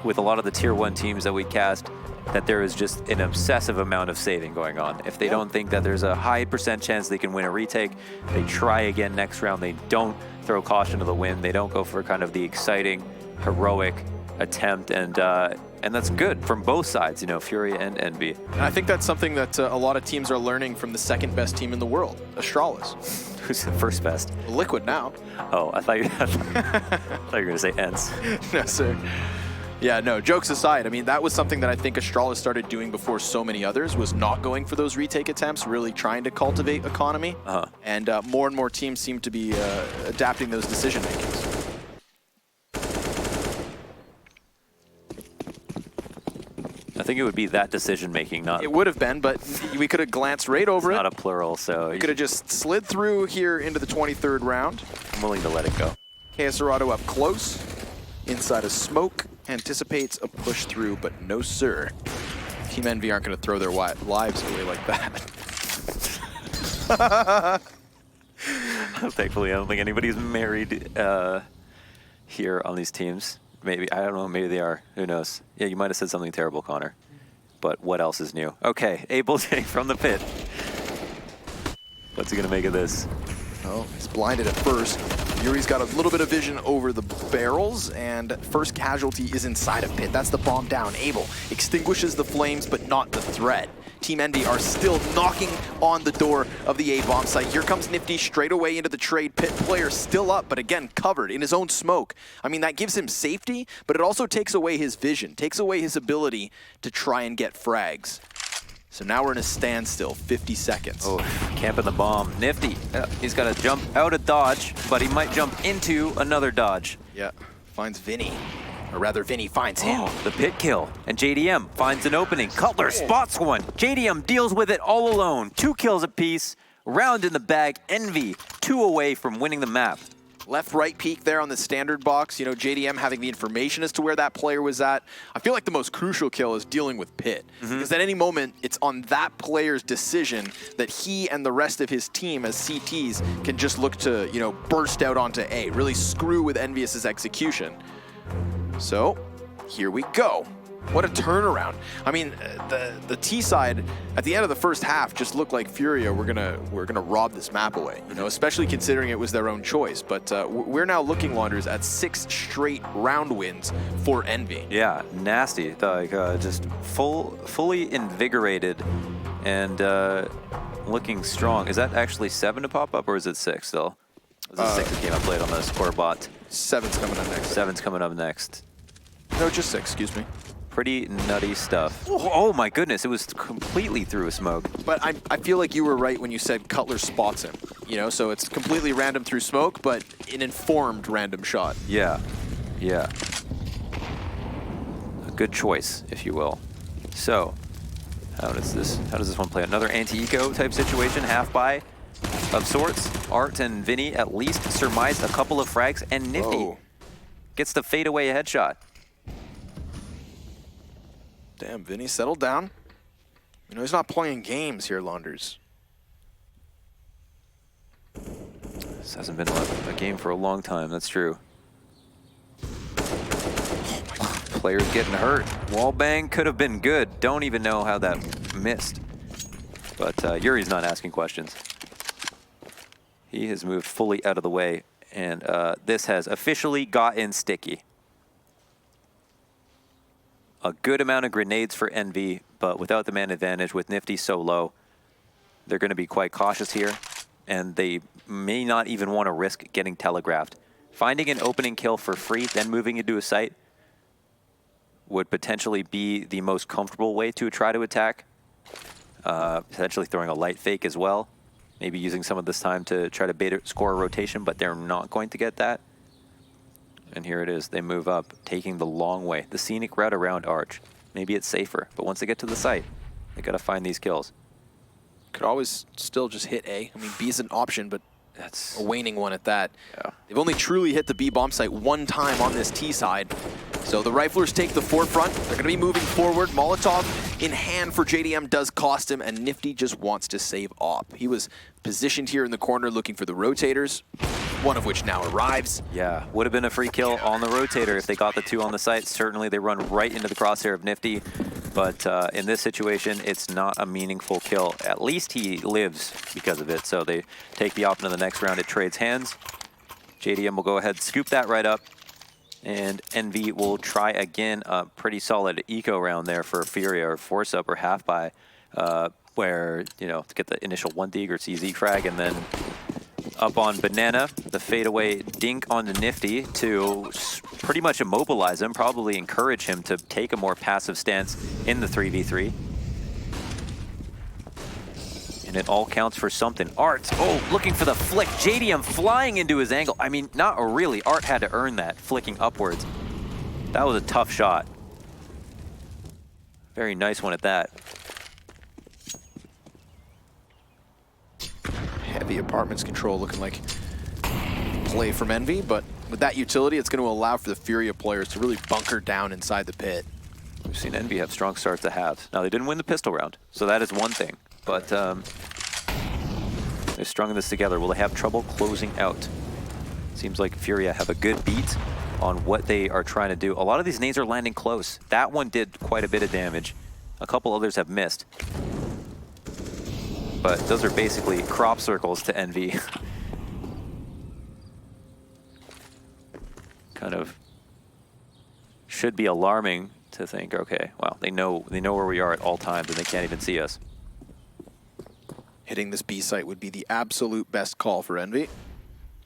with a lot of the tier 1 teams that we cast, that there is just an obsessive amount of saving going on. If they don't think that there's a high % chance they can win a retake, they try again next round. They don't throw caution to the wind. They don't go for kind of the exciting, heroic attempt, and that's good from both sides, you know, Furia and EnVy. And I think that's something that a lot of teams are learning from the second best team in the world, Astralis. Who's the first best? Liquid now. Oh, I thought you were going to say ENS. No, sir. Yeah, no, jokes aside, I mean, that was something that I think Astralis started doing before so many others, was not going for those retake attempts, really trying to cultivate economy. And more and more teams seem to be adapting those decision makings. I think it would be that decision making, not. It would have been, but we could have glanced right over it. Not a plural, so. We could have just slid through here into the 23rd round. I'm willing to let it go. KS Arado up close, inside a smoke, anticipates a push through, but no sir. Team EnVy aren't going to throw their lives away like that. Thankfully, I don't think anybody's married here on these teams. Maybe, I don't know, maybe they are. Who knows? Yeah, you might have said something terrible, Connor. But what else is new? Okay, Abel from the pit. What's he going to make of this? Oh, he's blinded at first. Yuri's got a little bit of vision over the barrels, and first casualty is inside a pit. That's the bomb down. Abel extinguishes the flames, but not the threat. Team EnVy are still knocking on the door of the A-bomb site. Here comes Nifty straight away into the trade. Pit player still up, but again, covered in his own smoke. I mean, that gives him safety, but it also takes away his vision, takes away his ability to try and get frags. So now we're in a standstill, 50 seconds. Oh, camping the bomb. Nifty, he's got to jump out of dodge, but he might jump into another dodge. Yeah, finds Vinny. Or rather, Vinny finds him. Oh, the pit kill. And JDM finds an opening. Cutler spots one. JDM deals with it all alone. 2 kills apiece. Round in the bag. EnVy 2 away from winning the map. Left-right peek there on the standard box. You know, JDM having the information as to where that player was at. I feel like the most crucial kill is dealing with Pit. Because at any moment, it's on that player's decision that he and the rest of his team as CTs can just look to, you know, burst out onto A. Really screw with EnVyUs' execution. So, here we go. What a turnaround. I mean, the T side at the end of the first half just looked like Furia we're gonna rob this map away, you know, especially considering it was their own choice. But we're now looking, Launders, at 6 straight round wins for EnVy. Yeah, nasty. Like just fully invigorated and looking strong. Is that actually 7 to pop up, or is it 6 still? Is it 6 that came up late on the score bot? 7's coming up next. 7's coming up next. No, just 6, excuse me. Pretty nutty stuff. Oh my goodness, it was completely through a smoke. But I feel like you were right when you said Cutler spots him, you know, so it's completely random through smoke, but an informed random shot. Yeah, yeah. A good choice, if you will. So, how does this one play? Another anti-eco type situation, half buy of sorts. Art and Vinny at least surmised a couple of frags, and Nifty gets the fadeaway headshot. Damn, Vinny, settle down. You know, he's not playing games here, Launders. This hasn't been a game for a long time, that's true. Players getting hurt. Wallbang could have been good. Don't even know how that missed. But Yuri's not asking questions. He has moved fully out of the way, and this has officially gotten sticky. A good amount of grenades for EnVy, but without the man advantage, with Nifty so low, they're going to be quite cautious here, and they may not even want to risk getting telegraphed. Finding an opening kill for free, then moving into a site would potentially be the most comfortable way to try to attack. Potentially throwing a light fake as well. Maybe using some of this time to try to score a rotation, but they're not going to get that. And here it is. They move up, taking the long way. The scenic route around Arch. Maybe it's safer, but once they get to the site, they got to find these kills. Could always still just hit A. I mean, B is an option, but that's a waning one at that. Yeah. They've only truly hit the B bomb site one time on this T side. So the Riflers take the forefront. They're going to be moving forward. Molotov in hand for JDM does cost him, and Nifty just wants to save op. He was positioned here in the corner looking for the rotators, one of which now arrives. Yeah, would have been a free kill on the rotator if they got the 2 on the site. Certainly they run right into the crosshair of Nifty, but in this situation, it's not a meaningful kill. At least he lives because of it, so they take the op into the next round. It trades hands. JDM will go ahead, scoop that right up, and EnVy will try again a pretty solid eco round there for Furia or force up or half buy, where, you know, to get the initial 1 dig or CZ frag, and then up on Banana, the fadeaway dink on the Nifty to pretty much immobilize him, probably encourage him to take a more passive stance in the 3v3. And it all counts for something. Art, looking for the flick. JDM flying into his angle. I mean, not really. Art had to earn that, flicking upwards. That was a tough shot. Very nice one at that. Heavy apartments control looking like play from EnVy, but with that utility, it's going to allow for the Furia players to really bunker down inside the pit. We've seen EnVy have strong starts to halves. Now, they didn't win the pistol round, so that is one thing. But they're strung this together. Will they have trouble closing out? Seems like Furia have a good beat on what they are trying to do. A lot of these nades are landing close. That one did quite a bit of damage. A couple others have missed. But those are basically crop circles to EnVy. Kind of should be alarming to think, okay, well, they know where we are at all times and they can't even see us. Hitting this B site would be the absolute best call for EnVy.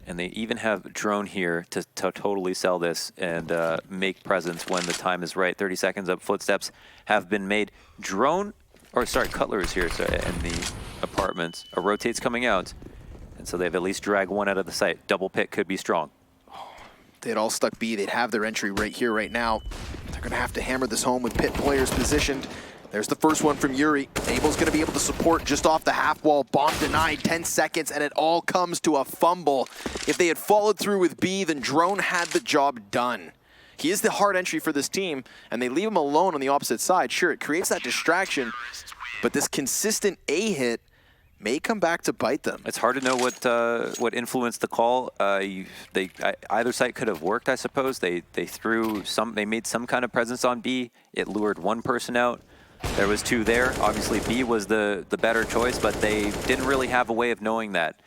And they even have Drone here to totally sell this and make presence when the time is right. 30 seconds up, footsteps have been made. Drone, or sorry, Cutler is here in the apartments. A rotate's coming out, and so they've at least dragged one out of the site. Double pick could be strong. They had all stuck B. They'd have their entry right here, right now. They're going to have to hammer this home with pit players positioned. There's the first one from Yuri. Abel's going to be able to support just off the half wall. Bomb denied, 10 seconds, and it all comes to a fumble. If they had followed through with B, then Drone had the job done. He is the hard entry for this team, and they leave him alone on the opposite side. Sure, it creates that distraction, but this consistent A hit may come back to bite them. It's hard to know what influenced the call. Either side could have worked, I suppose. They made some kind of presence on B. It lured one person out. There was two there. Obviously, B was the better choice, but they didn't really have a way of knowing that.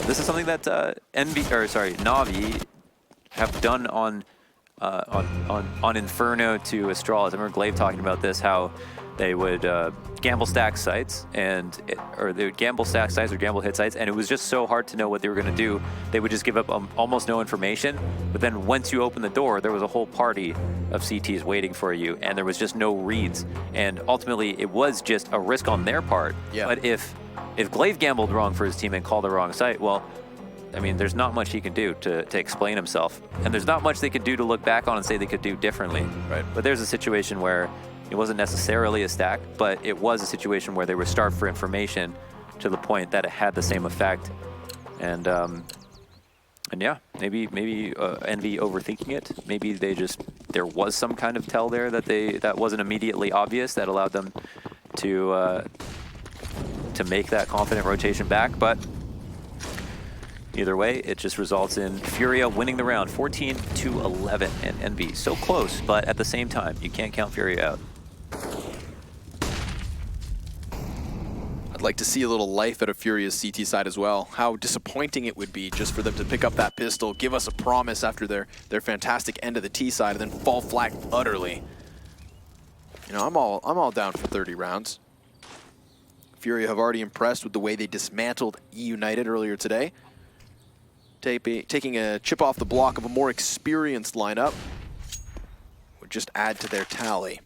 This is something that Na'Vi have done on Inferno to Astralis. I remember Glaive talking about this, how they would gamble stack sites, or they would gamble stack sites or gamble hit sites, and it was just so hard to know what they were going to do. They would just give up almost no information, but then once you open the door, there was a whole party of CTs waiting for you, and there was just no reads. And ultimately, it was just a risk on their part. Yeah. But if Glaive gambled wrong for his team and called the wrong site, well, I mean, there's not much he can do to explain himself. And there's not much they could do to look back on and say they could do differently. Right. But there's a situation where it wasn't necessarily a stack, but it was a situation where they were starved for information to the point that it had the same effect. And yeah, maybe Envy overthinking it. Maybe there was some kind of tell there that wasn't immediately obvious that allowed them to make that confident rotation back. But either way, it just results in Furia winning the round 14-11, and Envy so close, but at the same time, you can't count Furia out. I'd like to see a little life out of Furia's CT side as well. How disappointing it would be just for them to pick up that pistol, give us a promise after their fantastic end of the T side, and then fall flat utterly. You know, I'm all down for 30 rounds. Furia have already impressed with the way they dismantled E United earlier today. Taking a chip off the block of a more experienced lineup would just add to their tally.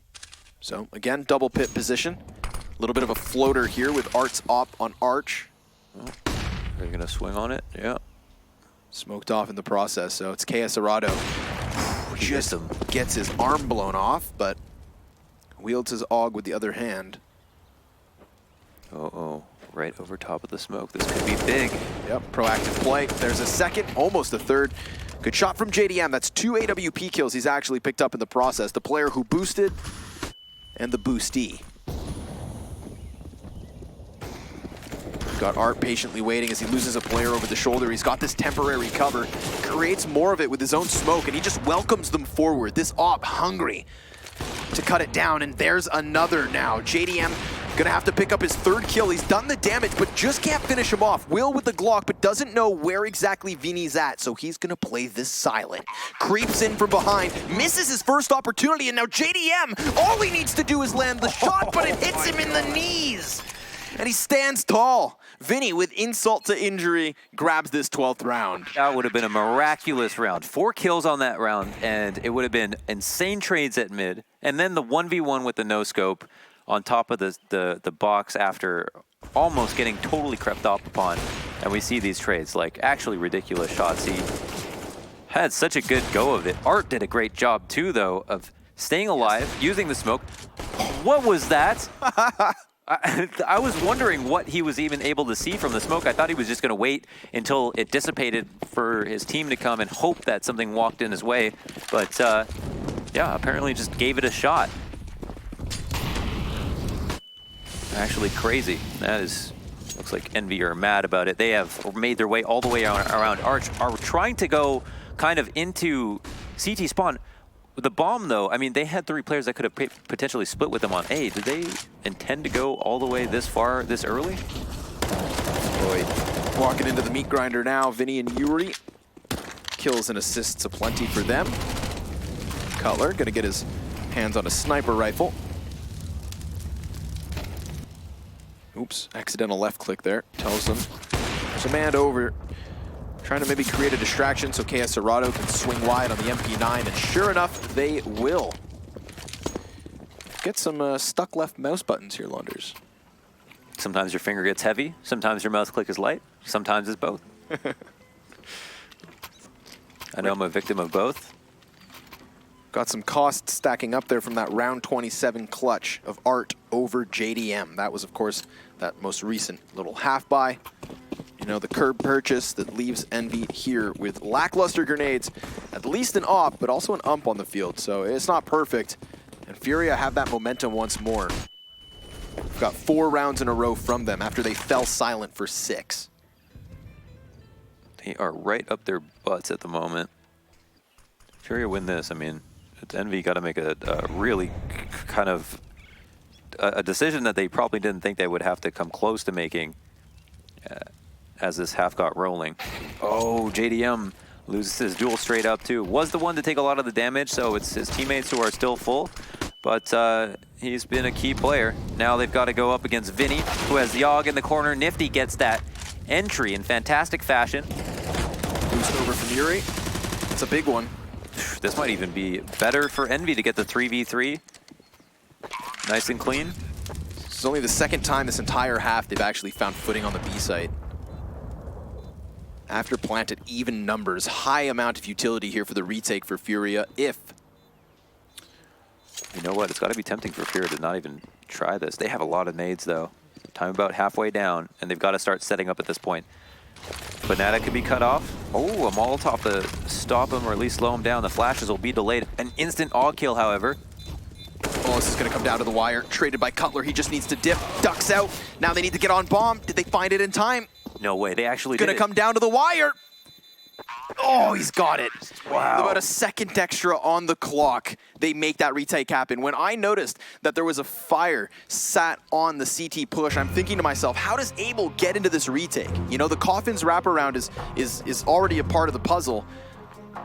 So again, double pit position. A little bit of a floater here with Art's op on Arch. Oh, they're gonna swing on it, yeah. Smoked off in the process, so it's KS Arado. Just gets his arm blown off, but wields his AUG with the other hand. Uh-oh, right over top of the smoke. This could be big. Yep, proactive play. There's a second, almost a third. Good shot from JDM. That's 2 AWP kills he's actually picked up in the process. The player who boosted and the boostee. Got Art patiently waiting as he loses a player over the shoulder. He's got this temporary cover, creates more of it with his own smoke, and he just welcomes them forward. This op hungry to cut it down, and there's another now. JDM gonna have to pick up his third kill. He's done the damage, but just can't finish him off. Will with the Glock, but doesn't know where exactly Vini's at, so he's gonna play this silent. Creeps in from behind, misses his first opportunity, and now JDM, all he needs to do is land the shot, but it hits him in the knees. And he stands tall. Vini, with insult to injury, grabs this 12th round. That would have been a miraculous round. 4 kills on that round, and it would have been insane trades at mid. And then the 1v1 with the no-scope on top of the box after almost getting totally crept up upon. And we see these trades, like actually ridiculous shots. He had such a good go of it. Art did a great job too, though, of staying alive, using the smoke. What was that? I was wondering what he was even able to see from the smoke. I thought he was just going to wait until it dissipated for his team to come and hope that something walked in his way. But yeah, apparently just gave it a shot. Actually crazy. That is, looks like Envy are mad about it. They have made their way all the way around Arch, are trying to go kind of into CT spawn. The bomb, though, I mean, they had 3 players that could have potentially split with them on A. Did they intend to go all the way this far, this early? Boyd walking into the meat grinder now. Vini and Yuri. Kills and assists aplenty for them. Cutler gonna get his hands on a sniper rifle. Oops, accidental left click there. Tells them there's a man over. Trying to maybe create a distraction so KS Arado can swing wide on the MP9, and sure enough, they will. Get some stuck left mouse buttons here, Lunders. Sometimes your finger gets heavy, sometimes your mouse click is light, sometimes it's both. I know I'm a victim of both. Got some costs stacking up there from that round 27 clutch of Art over JDM. That was, of course, that most recent little half-buy. You know, the curb purchase that leaves Envy here with lackluster grenades, at least an op, but also an ump on the field. So it's not perfect. And Furia have that momentum once more. got 4 rounds in a row from them after they fell silent for 6. They are right up their butts at the moment. Furia win this. I mean, it's EnVy got to make a really kind of a decision that they probably didn't think they would have to come close to making as this half got rolling. Oh, JDM loses his duel straight up too. Was the one to take a lot of the damage, so it's his teammates who are still full. But he's been a key player. Now they've got to go up against Vinny, who has Yogg in the corner. Nifty gets that entry in fantastic fashion. Boost over from Yuri. That's a big one. This might even be better for EnVy to get the 3v3. Nice and clean. This is only the second time this entire half they've actually found footing on the B site. After plant at even numbers, high amount of utility here for the retake for Furia if... You know what? It's got to be tempting for Furia to not even try this. They have a lot of nades, though. Time about halfway down, and they've got to start setting up at this point. Banana could be cut off. Oh, a Molotov to stop him or at least slow him down. The flashes will be delayed. An instant AUG kill, however. Oh, this is going to come down to the wire. Traded by Cutler. He just needs to dip. Ducks out. Now they need to get on bomb. Did they find it in time? No way. They actually did. Going to come down to the wire. Oh, he's got it. Wow. About a second extra on the clock. They make that retake happen. When I noticed that there was a fire sat on the CT push, I'm thinking to myself, how does Abel get into this retake? You know, the Coffin's wraparound is already a part of the puzzle.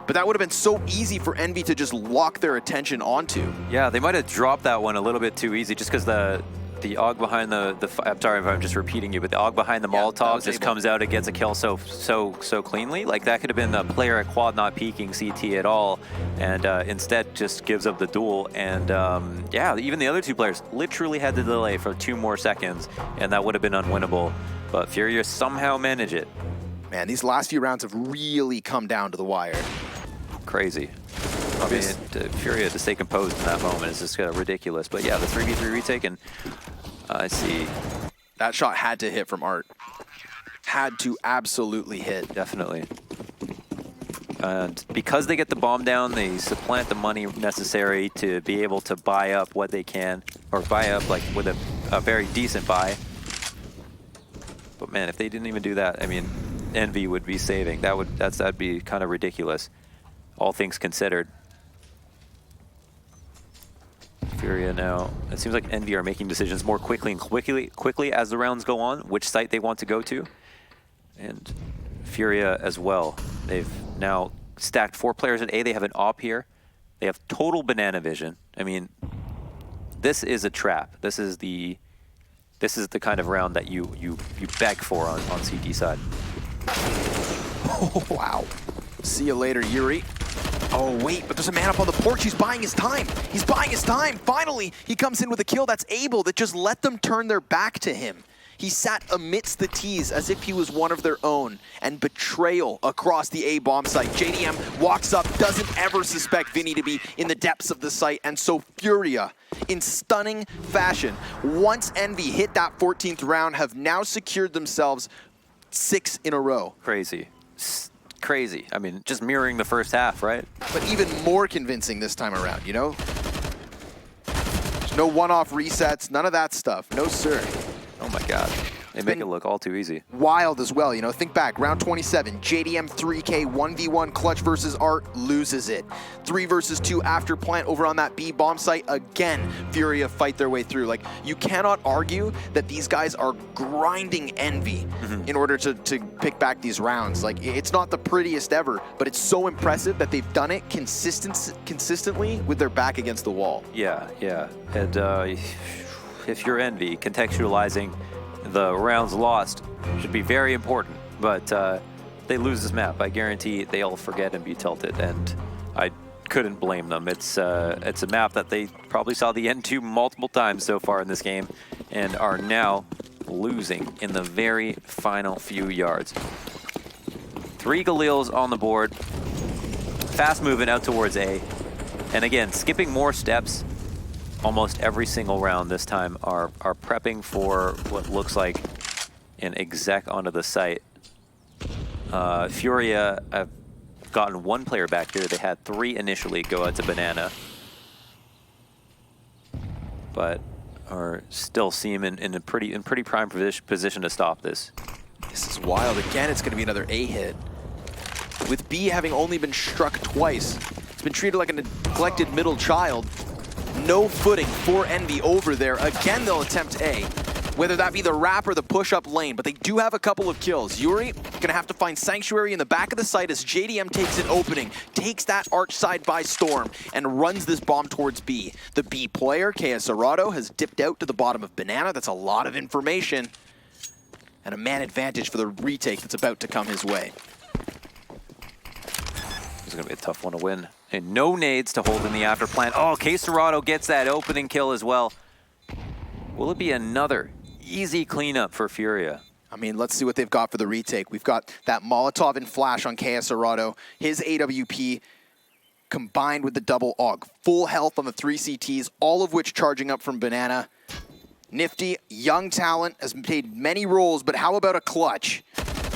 But that would have been so easy for EnVy to just lock their attention onto. Yeah, they might have dropped that one a little bit too easy just because the AUG behind I'm sorry if I'm just repeating you, but the AUG behind the Molotov just comes out and gets a kill so cleanly. Like that could have been the player at quad not peeking CT at all, and instead just gives up the duel. And yeah, even the other two players literally had to delay for 2 more seconds, and that would have been unwinnable. But Furia somehow managed it. Man, these last few rounds have really come down to the wire. Crazy. I mean, Furia to stay composed in that moment is just ridiculous. But yeah, the 3v3 retake, and I see. That shot had to hit from Art. Had to absolutely hit. Definitely. And because they get the bomb down, they supplant the money necessary to be able to buy up what they can, or buy up like with a very decent buy. But man, if they didn't even do that, I mean, EnVy would be saving. That'd be kind of ridiculous, all things considered. Furia now. It seems like EnVy are making decisions more quickly as the rounds go on, which site they want to go to. And Furia as well. They've now stacked 4 players at A. They have an AWP here. They have total banana vision. I mean, this is a trap. This is the kind of round that you beg for on CT side. Oh, wow. See you later, Yuri. Oh, wait, but there's a man up on the porch. He's buying his time. He's buying his time. Finally, he comes in with a kill that's Abel that just let them turn their back to him. He sat amidst the T's as if he was one of their own, and betrayal across the A bomb site. JDM walks up, doesn't ever suspect Vinny to be in the depths of the site, and so Furia, in stunning fashion, once EnVy hit that 14th round, have now secured themselves 6 in a row. Crazy. Crazy. I mean, just mirroring the first half, right? But even more convincing this time around, you know? There's no one-off resets, none of that stuff. No, sir. Oh my god. They make it look all too easy. Wild as well, you know, think back, round 27, JDM 3K, 1v1 clutch versus Art, loses it. 3 versus 2 after plant over on that B bomb site, again, Furia fight their way through. Like, you cannot argue that these guys are grinding EnVy in order to pick back these rounds. Like, it's not the prettiest ever, but it's so impressive that they've done it consistently with their back against the wall. Yeah, yeah. And if you're EnVy, contextualizing the rounds lost should be very important, but they lose this map. I guarantee they'll forget and be tilted, and I couldn't blame them. It's a map that they probably saw the end to multiple times so far in this game, and are now losing in the very final few yards. 3 Galils on the board, fast moving out towards A, and again, skipping more steps almost every single round this time, are prepping for what looks like an exec onto the site. Furia have gotten 1 player back here. They had 3 initially go out to Banana. But are still seem in a pretty prime position to stop this. This is wild. Again, it's going to be another A hit. With B having only been struck twice, it's been treated like a neglected middle child. No footing for Envy over there. Again, they'll attempt A, whether that be the wrap or the push-up lane, but they do have a couple of kills. Yuri gonna have to find Sanctuary in the back of the site as JDM takes an opening, takes that arch side by storm, and runs this bomb towards B. The B player, KS Arado, has dipped out to the bottom of Banana. That's a lot of information. And a man advantage for the retake that's about to come his way. It's going to be a tough one to win. And no nades to hold in the after plant. Oh, Caserado gets that opening kill as well. Will it be another easy cleanup for Furia? I mean, let's see what they've got for the retake. We've got that Molotov and Flash on KS Arado, his AWP combined with the double AUG. Full health on the 3 CTs, all of which charging up from Banana. Nifty, young talent, has played many roles, but how about a clutch?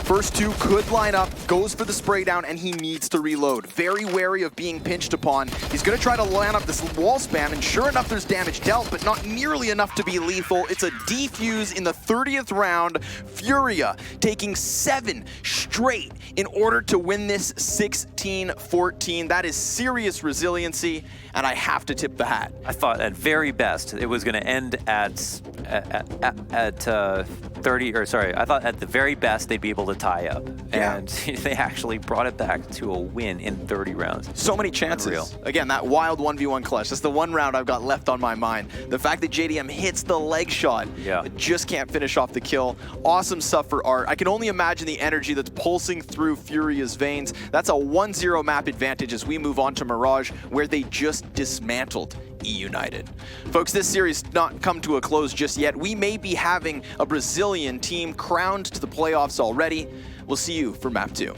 First two could line up, goes for the spray down, and he needs to reload. Very wary of being pinched upon. He's going to try to land up this wall spam, and sure enough, there's damage dealt, but not nearly enough to be lethal. It's a defuse in the 30th round. Furia taking 7 straight in order to win this 16-14. That is serious resiliency, and I have to tip the hat. I thought at very best it was going to end at 30, or sorry, I thought at the very best they'd be able to tie up. Yeah. And they actually brought it back to a win in 30 rounds. So many chances. Unreal. Again, that wild 1v1 clutch. That's the one round I've got left on my mind. The fact that JDM hits the leg shot, but just can't finish off the kill. Awesome stuff for Art. I can only imagine the energy that's pulsing through Furia's veins. That's a 1-0 map advantage as we move on to Mirage, where they just dismantled United. Folks, this series not come to a close just yet. We may be having a Brazilian team crowned to the playoffs already. We'll see you for map 2.